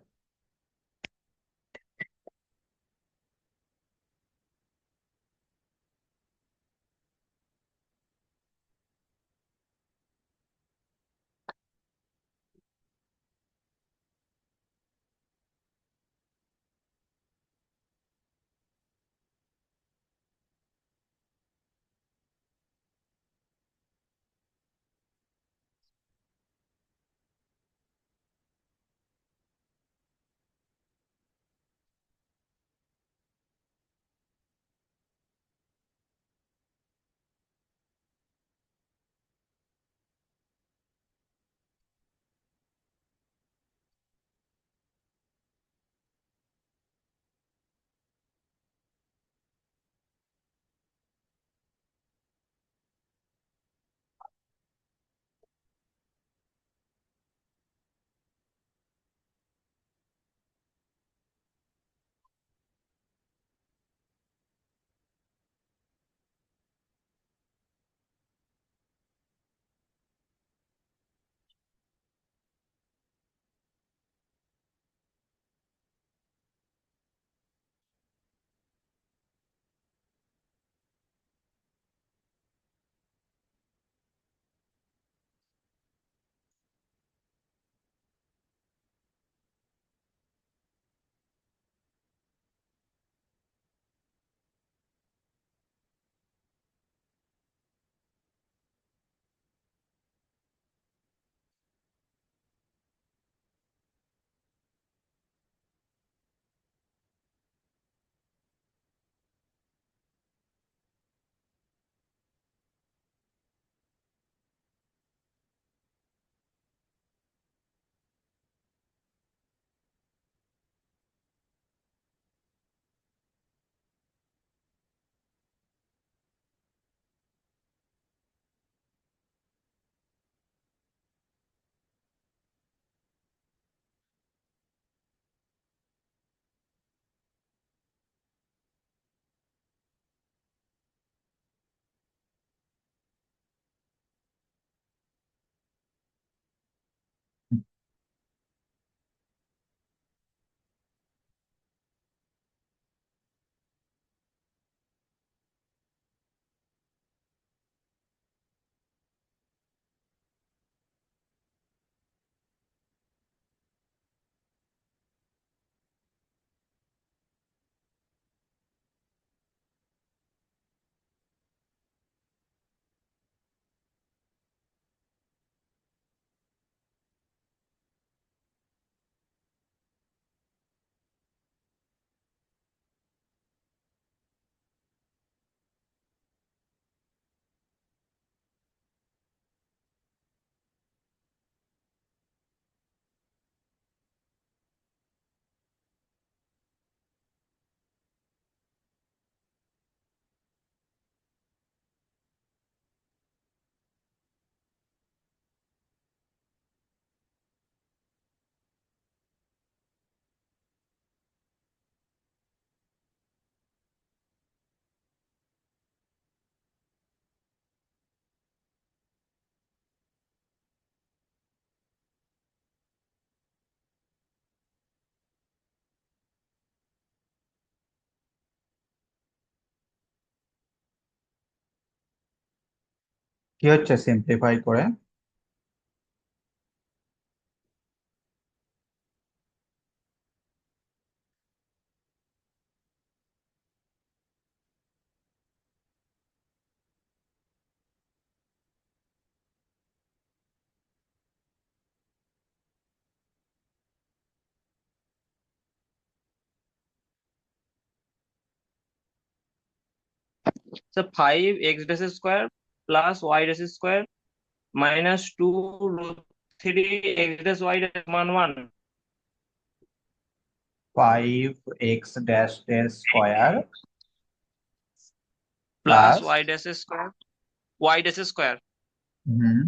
কি হচ্ছে সিম্পলিফাই করে? Sir 5x dash square plus Y dash square minus 2√3 x dash Y dash মান 1 5x ড্যাশ এর square plus plus Y dash square হুম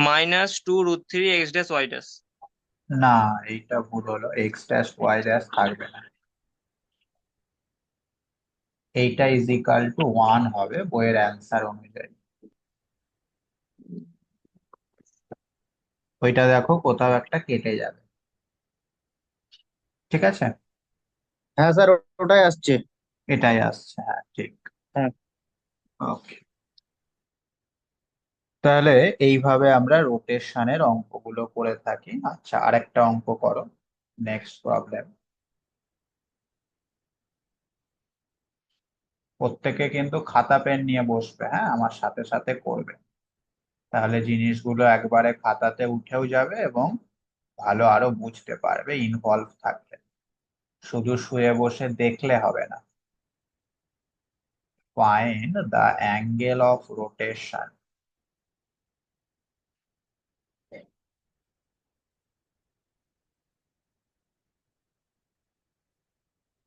minus 2√3 x dash Y dash. না, এইটা ভুল হলো, এক্স ড্যাশ ওয়াই ড্যাশ থাকবে না, এইটা ইজ ইকাল টু 1 হবে বইয়ের অ্যান্সার অনুযায়ী। ওইটা দেখো কোথাও একটা কেটে যাবে, ঠিক আছে? হ্যাঁ স্যার, ওটাই আসছে। এটাই আসছে, হ্যাঁ ঠিক। হ্যাঁ। ওকে, তাহলে এইভাবে আমরা রোটেশনের অঙ্কগুলো করে থাকি। আচ্ছা, আরেকটা অঙ্ক করো, নেক্সট প্রবলেম। প্রত্যেকে কিন্তু খাতা পেন নিয়ে বসবে, হ্যাঁ, আমার সাথে সাথে করবে, তাহলে জিনিসগুলো একবারে খাতাতে উঠেও যাবে এবং ভালো আরো বুঝতে পারবে ইনভলভ থাকলে, শুধু শুয়ে বসে দেখলে হবে না। Find the angle of rotation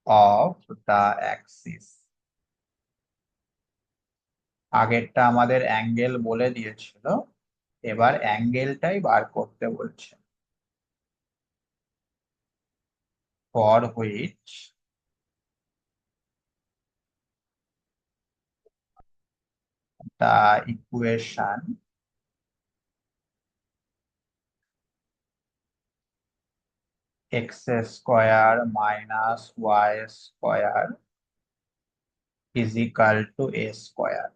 of the Axis. আগেরটা আমাদের অ্যাঙ্গেল বলে দিয়েছিল, এবার অ্যাঙ্গেলটাই বার করতে বলছে। For which the equation X square minus Y square is equal to A square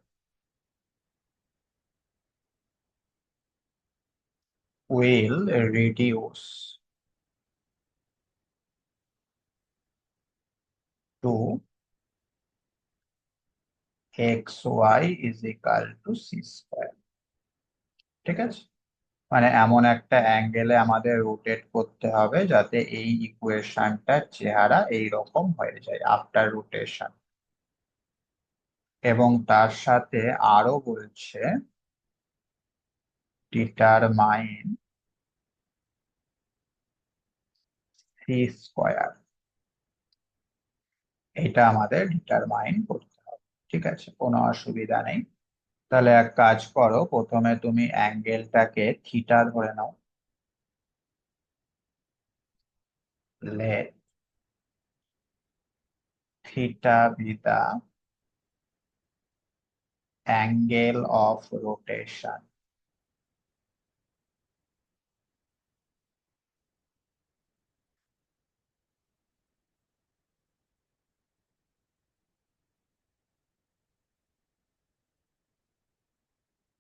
will reduce to xy is equal to c square। ঠিক আছে, মানে এমন একটা অ্যাঙ্গেলে আমাদের রোটেট করতে হবে যাতে এই ইকুয়েশনটার চেহারা এই রকম হয়ে যায় আফটার রোটেশন। এবং তার সাথে আরো বলছে ডিটারমাইন সি স্কোয়ার, এটা আমাদের ডিটারমাইন করতে হবে। ঠিক আছে, কোনো অসুবিধা নেই। তাহলে এক কাজ করো, প্রথমে তুমি অ্যাঙ্গেলটাকে থিটা ধরে নাও। Let theta be the angle of rotation.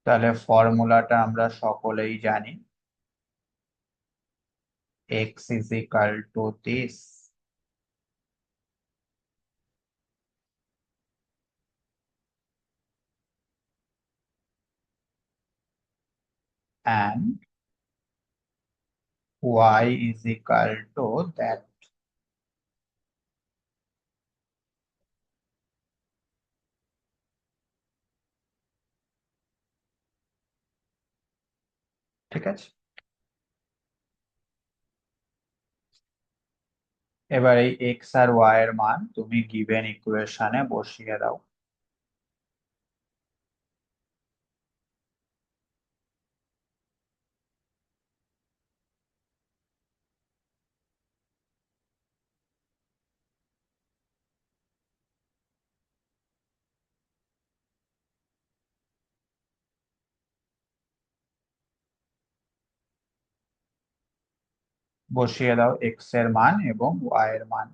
তাহলে ফর্মুলাটা আমরা সকলেই জানি, x is equal to this and y is equal to that। ঠিক আছে, এবার এই x আর y এর মান তুমি গিভেন ইকুয়েশনে বসিয়ে দাও। বসিয়ে দাও x এর মান এবং y এর মান।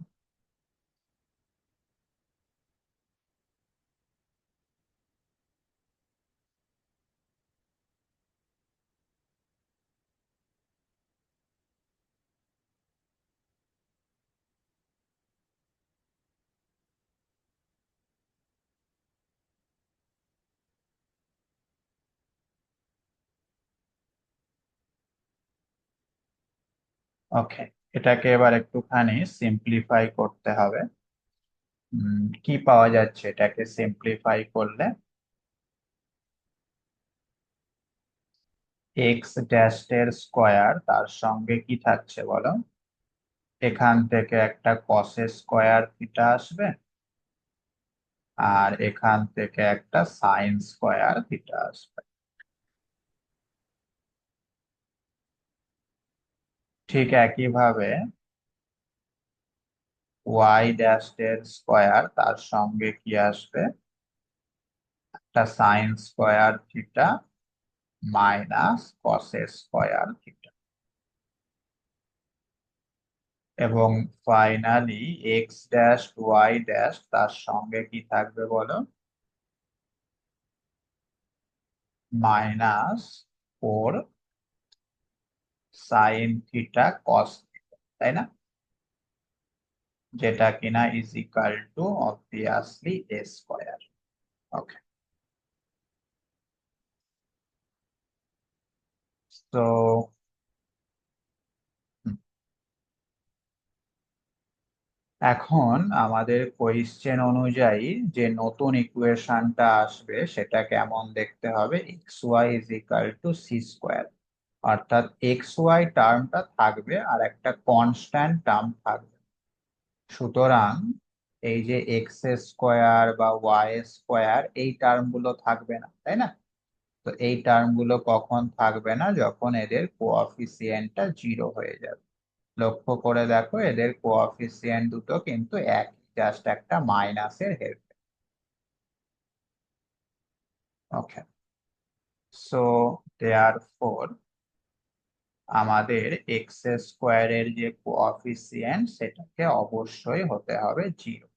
ওকে, এটাকে এবার একটুখানি সিম্পলিফাই করতে হবে। কি পাওয়া যাচ্ছে এটাকে সিম্পলিফাই করলে? এক্স ড্যাশ এর স্কোয়ার, তার সঙ্গে কি থাকছে বলো? এখান থেকে একটা কসের স্কোয়ার থিটা আসবে, আর এখান থেকে একটা সাইন স্কোয়ার থিটা আসবে। ঠিক একইভাবে ওয়াই ড্যাশ এর স্কোয়ার, তার সঙ্গে কি আসবে? একটা সাইন স্কোয়ার থিটা মাইনাস কসের স্কোয়ার থিটা। এবং finally x dash Y dash, তার সঙ্গে কি থাকবে বলো? Minus 4 sine theta cos theta, তাই না? যেটা কিনা is equal to obviously a square. Okay, তো এখন আমাদের কোয়েশ্চেন অনুযায়ী যে নতুন ইকুয়েশনটা আসবে সেটা কেমন দেখতে হবে? X Y is equal to C square, অর্থাৎ এক্স ওয়াই টার্মটা থাকবে আর একটা কনস্ট্যান্ট টার্ম থাকবে। সুতরাং এই যে এক্স স্কোয়ার বা ওয়াই স্কোয়ার, এই টার্ম গুলো থাকবে না, তাই না? তো এই টার্ম গুলো কখন থাকবে না? যখন এদের কোঅফিসিয়েন্টটা 0 হয়ে যাবে। লক্ষ্য করে দেখো, এদের কোঅফিসিয়েন্ট দুটো কিন্তু এক, জাস্ট একটা মাইনাসের হেল্প। ওকে, সো দেয়ারফর আমাদের এক্স স্কোয়ারের যে কোঅফিসিয়েন্ট সেটাকে অবশ্যই হতে হবে 0।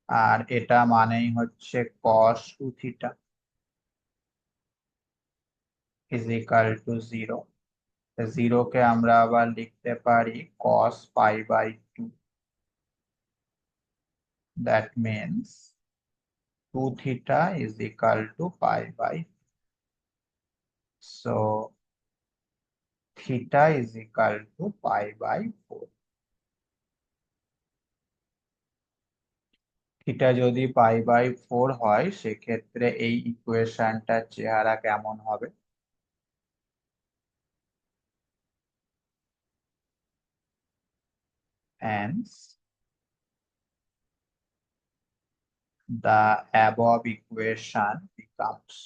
আর এটা মানেই হচ্ছে cos 2 theta is equal to 0। 0 কে আমরা আবার লিখতে পারি cos pi by 2। That means 2 theta is equal to pi by 2. So theta is equal to pi by 4. Theta যদি পাই বাই 4 হয় সেক্ষেত্রে এই ইকুয়েশনটার চেহারা কেমন হবে? Hence the above equation becomes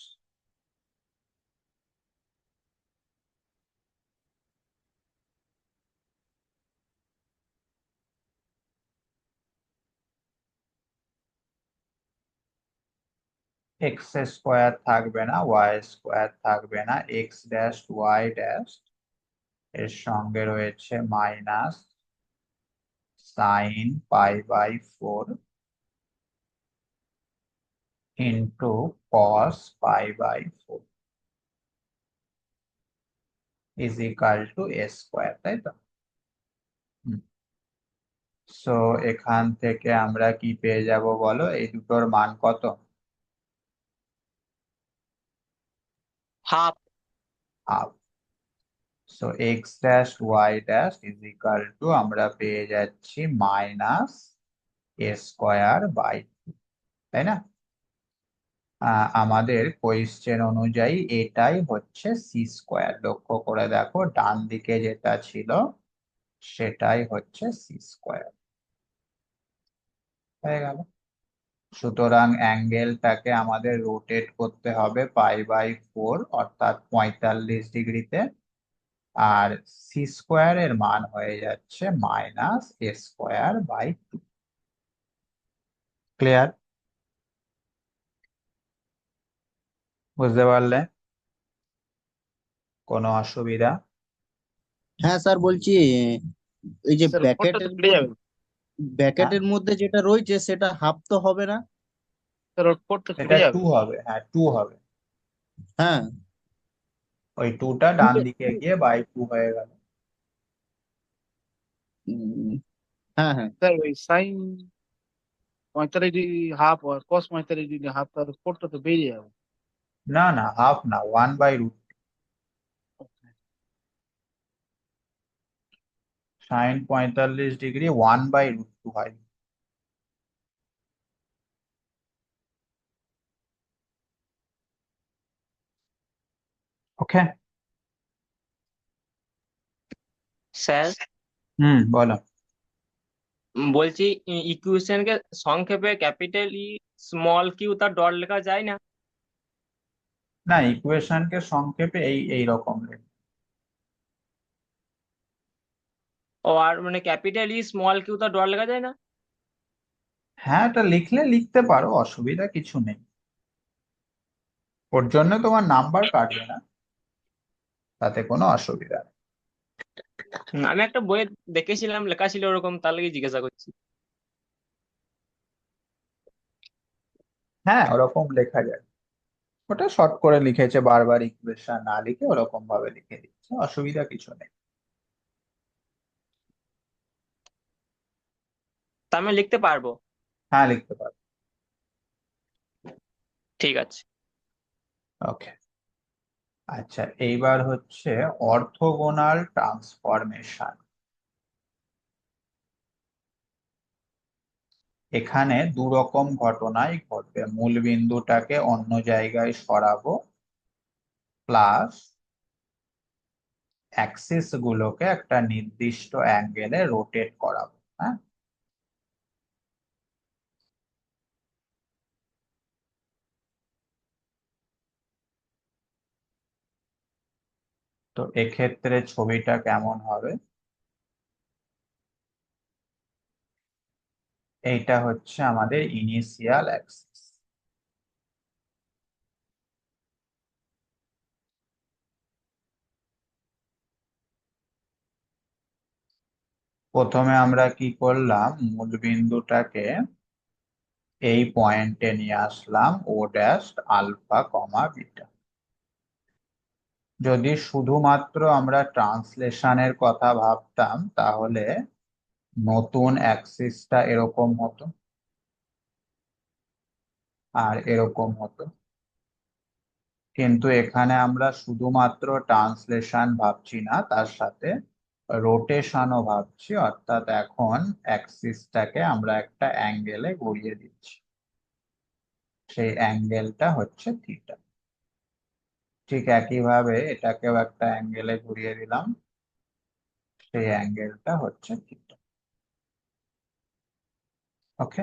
x square থাকবে না, ওয়াই স্কোয়ার থাকবে না, এক্স ড্যাশ ওয়াই ড্যাশ এর সঙ্গে রয়েছে minus sine pi by 4 into cos pi by 4 is equal to A square, তাই তো? সো এখান থেকে আমরা কি পেয়ে যাব বলো? এই দুটোর মান কত? Half. Half. So X dash Y dash is equal to আমরা পেয়ে যাচ্ছি মাইনাস এ স্কোয়ার বাই, তাই না? আমাদের কোয়েশ্চেন অনুযায়ী এটাই হচ্ছে সি স্কোয়ার। লক্ষ্য করে দেখো, ডান দিকে যেটা ছিল সেটাই হচ্ছে সি স্কোয়ার। হয়ে গেল। সুতরাং অ্যাঙ্গেলটাকে আমাদের রোটেট করতে হবে পাই বাই 4, অর্থাৎ 45 ডিগ্রিতে। আর সি স্কোয়ার এর মান হয়ে যাচ্ছে minus A square by 2। Clear? বুঝতে পারলে? কোনো অসুবিধা? হ্যাঁ স্যার, বলছি এই যে স্যার উপরটা তো ব্যাকেটের কেটে যাবে। হ্যাঁ, ব্যাকেটের মধ্যে যেটা রয়েছে সেটা হাফ তো হবে না? স্যার উপর তো এটা কেটে যাবে। 2 হবে, হ্যাঁ 2 হবে। হ্যাঁ। ওই 2টা ডান দিকে গিয়ে বাই 2 হয়ে গেল। উম, হ্যাঁ হ্যাঁ। স্যার ওই সাইন 45 ডিগ্রি হাফ আর কস 45 ডিগ্রি হাফ, তার উপরটা তো বেরিয়ে যাবে। না না, হাফ না, 1/√2। সাইন 45 ডিগ্রি 1/√2 হয়। ওকে। স্যার বলো। বলছি ইকুয়েশনকে সংক্ষেপে ক্যাপিটাল ই স্মল কিউ তার ডট লেখা যায় না? না, ইকুয়েশনকে সংক্ষেপে এই রকম লেখো। ও আর মানে ক্যাপিটাল ই স্মল কিউ তার ডট লেখা যায় না? হ্যাঁ, এটা লিখলে লিখতে পারো, অসুবিধা কিছু নেই। ওর জন্য তোমার নাম্বার কাটবে না, তাতে কোনো অসুবিধা নেই। আমি একটা বইয়ে দেখেছিলাম লেখা ছিল ওরকম, তার লাগি জিজ্ঞাসা করছি। হ্যাঁ, ওরকম লেখা যায়। ওটা শর্ট করে লিখেছে, বারবার ইকুয়েশন না লিখে ওরকম ভাবে লিখে দিচ্ছে, অসুবিধা কিছু নেই। তা আমি লিখতে পারবো? হ্যাঁ, লিখতে পারো। ঠিক আছে। ওকে। আচ্ছা, এইবার হচ্ছে অর্থোগোনাল ট্রান্সফরমেশন। এখানে দু রকম ঘটনাই ঘটবে, মূল বিন্দুটাকে অন্য জায়গায় সরাবো, প্লাস অ্যাক্সিস গুলোকে একটা নির্দিষ্ট অ্যাঙ্গেলে রোটেট করাবো। হ্যাঁ, তো এক্ষেত্রে ছবিটা কেমন হবে? এইটা হচ্ছে আমাদের ইনিশিয়াল অ্যাক্সিস। প্রথমে আমরা কি করলাম, মূল বিন্দুটাকে এই পয়েন্টে নিয়ে আসলাম, ও ড্যাশ আলফা কমা বিটা। যদি শুধুমাত্র আমরা ট্রান্সলেশনের কথা ভাবতাম তাহলে নতুন অ্যাক্সিসটা এরকম হতো আর এরকম হতো, কিন্তু এখানে আমরা শুধুমাত্র ট্রান্সলেশন ভাবছি না, তার সাথে রোটেশনও ভাবছি, অর্থাৎ এখন অ্যাক্সিসটাকে আমরা একটা অ্যাঙ্গেলে ঘুরিয়ে দিচ্ছি, সেই অ্যাঙ্গেলটা হচ্ছে থিটা। ঠিক একইভাবে এটাকেও একটা অ্যাঙ্গেলে ঘুরিয়ে দিলাম, সেই অ্যাঙ্গেলটা হচ্ছে থিটা। ওকে।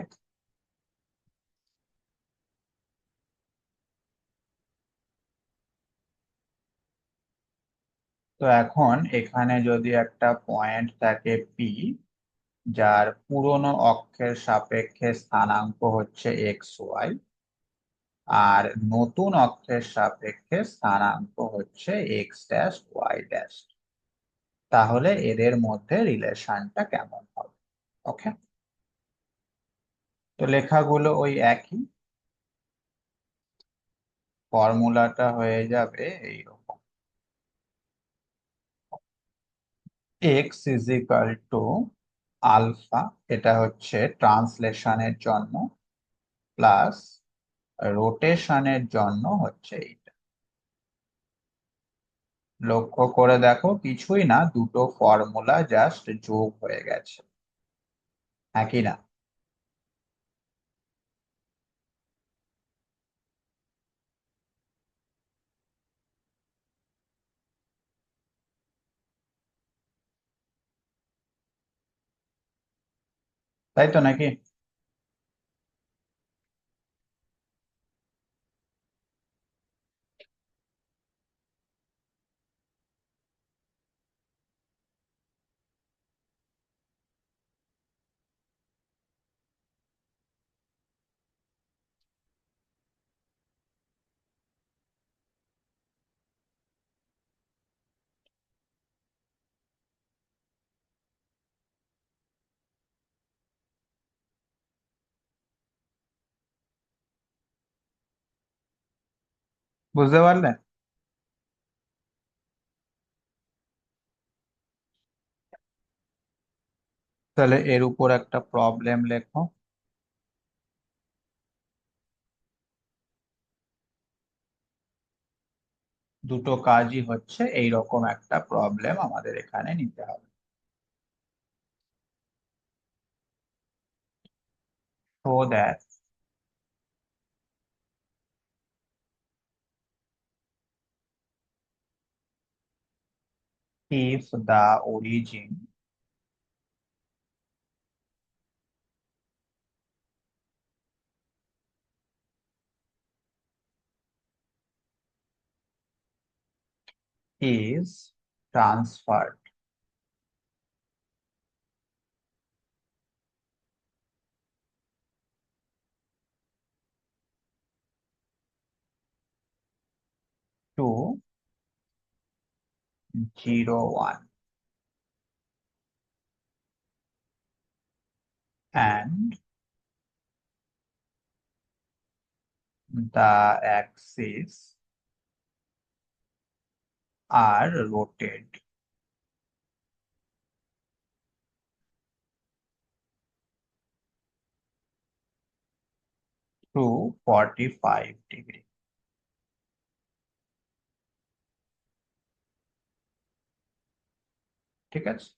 তো এখন এখানে যদি একটা পয়েন্ট থাকে পি, যার পুরনো অক্ষের সাপেক্ষে স্থানাঙ্ক হচ্ছে এক্স ওয়াই, আর নতুন অক্ষের সাপেক্ষে স্থানাঙ্ক হচ্ছে এক্স ড্যাশ ওয়াই ড্যাশ, তাহলে এদের মধ্যে রিলেশনটা কেমন হবে? ওকে। তো লেখাগুলো ওই একই, ফর্মুলাটা হয়ে যাবে এইরকম, X is equal to alpha, এটা হচ্ছে ট্রান্সলেশনের জন্য, প্লাস রোটেশনের জন্য হচ্ছে এইটা। লক্ষ্য করে দেখো, কিছুই না, দুটো ফর্মুলা জাস্ট যোগ হয়ে গেছে, একই না? তাই তো নাকি? বুঝতে পারলে? তাহলে এর উপর একটা প্রবলেম লেখো। দুটো কাজই হচ্ছে এইরকম একটা প্রবলেম আমাদের এখানে নিতে হবে। So that if the origin is transferred to 0, 1 and the axes are rotated to 45 degree. ঠিক আছে,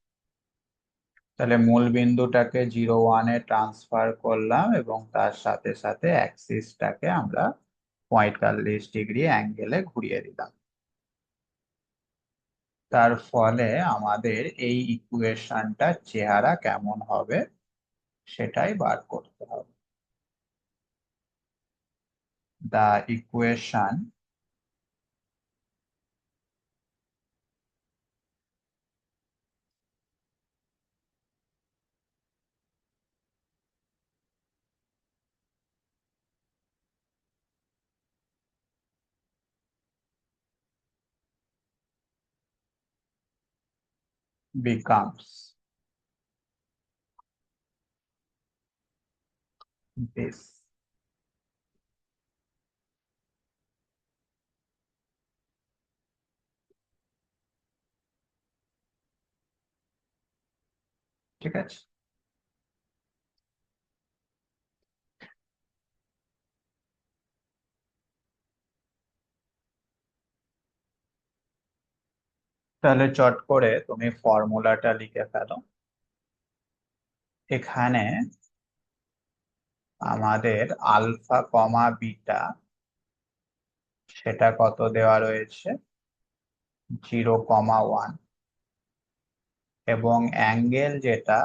তাহলে মূল বিন্দুটাকে 0, 1-এ ট্রান্সফার করলাম এবং তার সাথে সাথে অ্যাক্সিসটাকে আমরা 45 ডিগ্রি অ্যাঙ্গেলে ঘুরিয়ে দিলাম। তার ফলে আমাদের এই ইকুয়েশনটার চেহারা কেমন হবে সেটাই বার করতে হবে। The equation becomes this. ঠিক আছে, তাহলে চট করে তুমি ফর্মুলাটা লিখে ফেলো। এখানে আমাদের আলফা কমা বিটা সেটা কত দেওয়া রয়েছে, 0, 1 এবং অ্যাঙ্গেল যেটা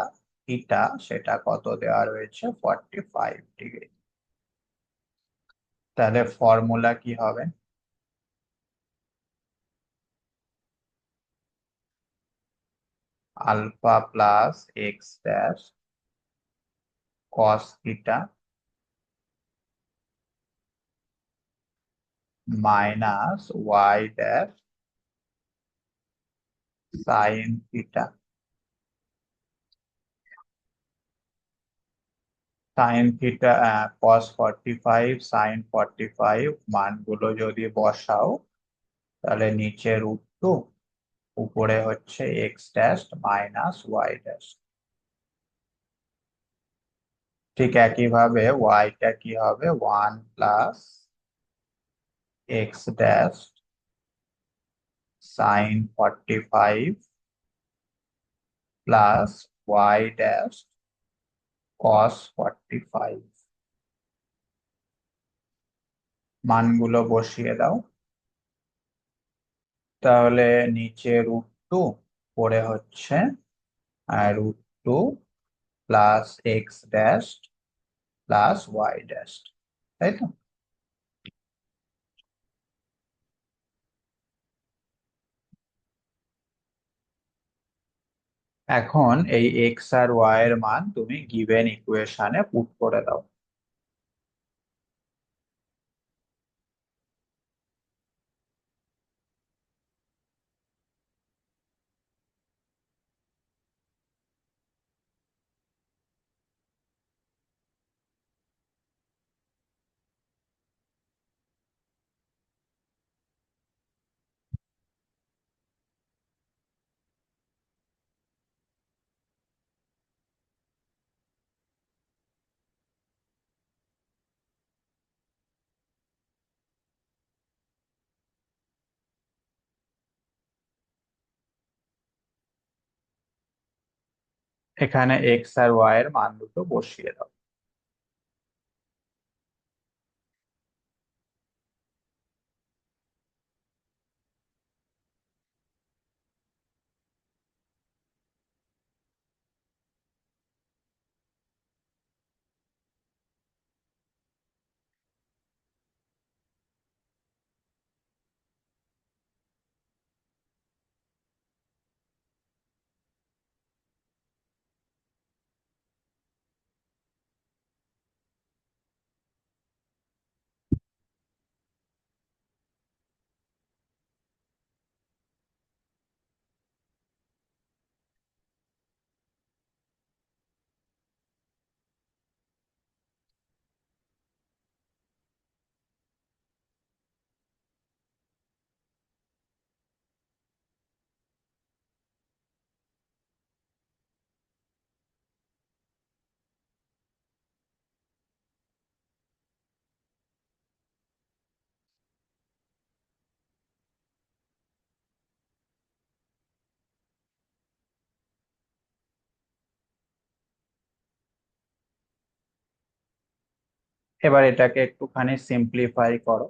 থিটা সেটা কত দেওয়া রয়েছে, 45 ডিগ্রি। তাহলে ফর্মুলা কি হবে, alpha plus x dash cos theta minus Y dash sine theta. Sine theta cos 45 sine 45 মানগুলো যদি বসাও তাহলে নিচে √2, উপরে হচ্ছে x dash minus Y dash. ঠিক একইভাবে ওয়াইটা কি হবে, 1 plus x dash sine 45 plus Y dash cos 45। মানগুলো বসিয়ে দাও, তাহলে নিচে √2, পরে হচ্ছে √2 plus x dash plus Y dash, তাই তো? এখন এই এক্স আর ওয়াই এর মান তুমি গিভেন ইকুয়েশনে পুট করে দাও। এখানে এক্স আর ওয়াই এর মান দুটো বসিয়ে দাও। এবার এটাকে একটুখানি সিম্পলিফাই করো।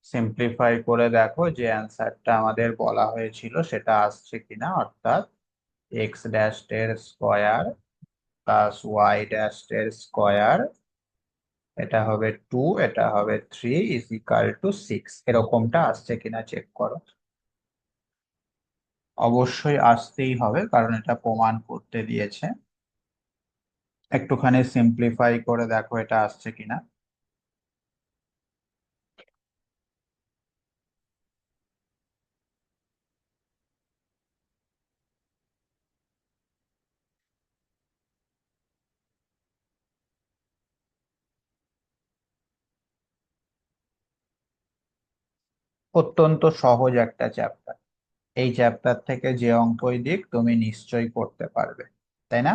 সিম্পলিফাই করে দেখো যে অ্যান্সারটা আমাদের বলা হয়েছিল সেটা আসছে কিনা, অর্থাৎ এক্স ড্যাশ এর স্কোয়ার প্লাস ওয়াই ড্যাশ এর স্কোয়ার, এটা হবে 2, এটা হবে 3 ইজ ইকাল টু 6, এরকমটা আসছে কিনা চেক করো। অবশ্যই আসতেই হবে, কারণ এটা প্রমাণ করতে দিয়েছে। একটুখানি সিম্পলিফাই করে দেখো এটা আসছে কিনা। অত্যন্ত সহজ একটা চ্যাপ্টার। এই চ্যাপ্টার থেকে যে অঙ্কই দিক তুমি নিশ্চয়ই করতে পারবে, তাই না?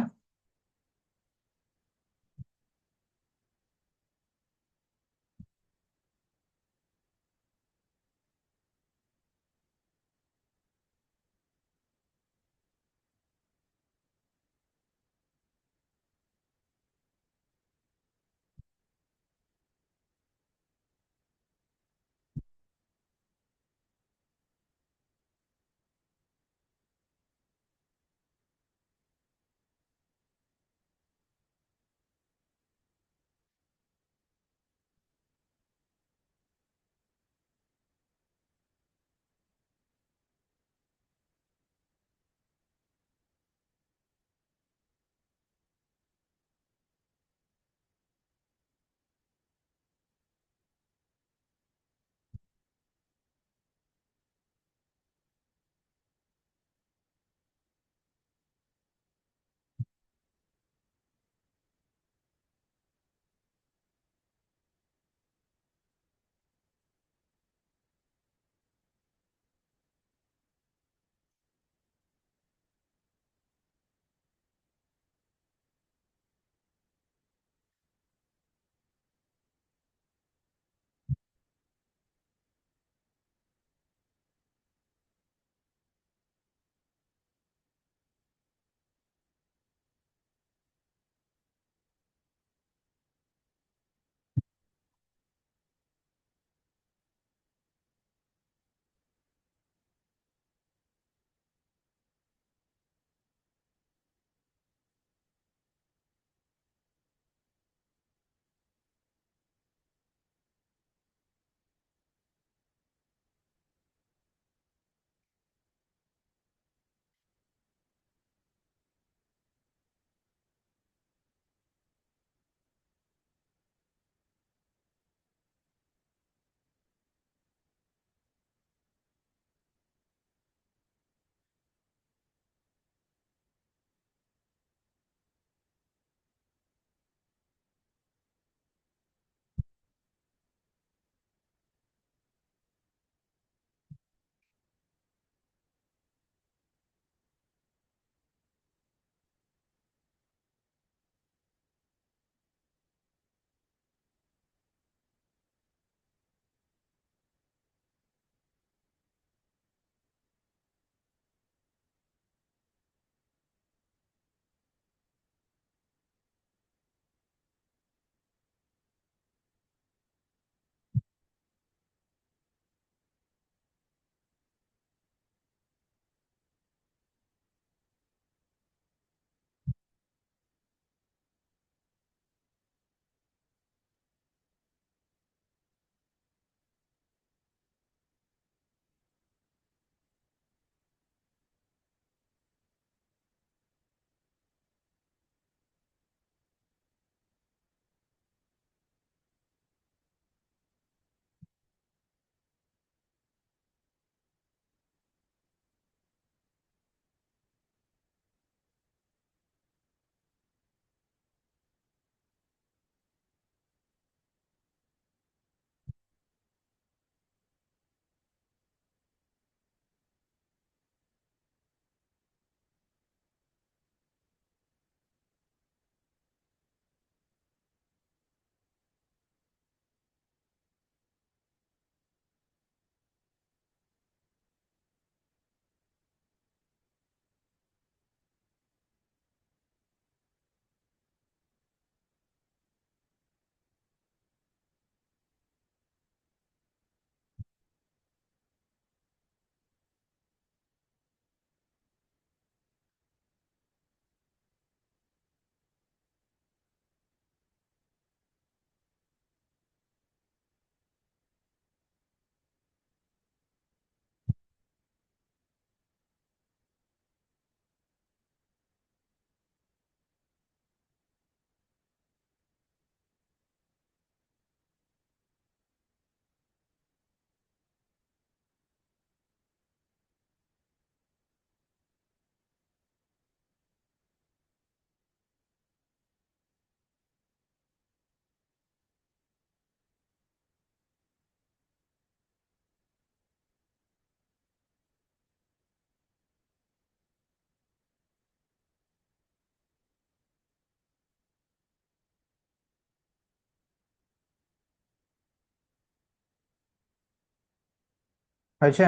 হয়েছে?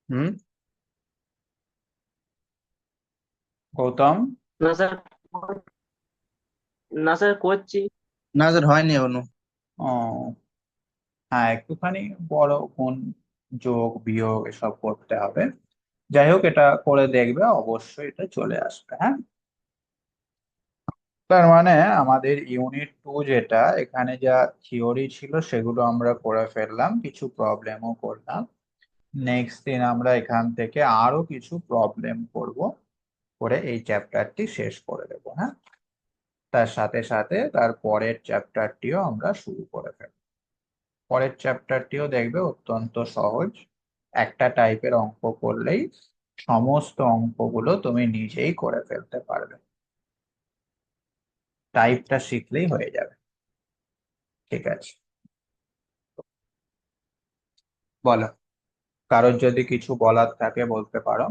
হুম, গৌতম? না স্যার, না স্যার করছি। না স্যার হয়নি এখনো। ও হ্যাঁ, একটুখানি বড় গুণ, যোগ বিয়োগ এসব করতে হবে। যাই হোক, এটা করে দেখবে, অবশ্যই এটা চলে আসবে। হ্যাঁ, তার মানে আমাদের ইউনিট 2 যেটা, এখানে যা থিওরি ছিল সেগুলো আমরা করে ফেললাম, কিছু প্রবলেমও করলাম। নেক্সট দিন আমরা এখান থেকে আরো কিছু প্রবলেম করব, করে এই চ্যাপ্টারটি শেষ করে দেবো। হ্যাঁ, তার সাথে সাথে তার পরের চ্যাপ্টারটিও আমরা শুরু করে ফেলবো। পরের চ্যাপ্টারটিও দেখবে অত্যন্ত সহজ, একটা টাইপের অঙ্ক করলেই সমস্ত অঙ্কগুলো তুমি নিজেই করে ফেলতে পারবে, টাইপটা শিখলেই হয়ে যাবে। ঠিক আছে, বলো, কারোর যদি কিছু বলার থাকে বলতে পারো।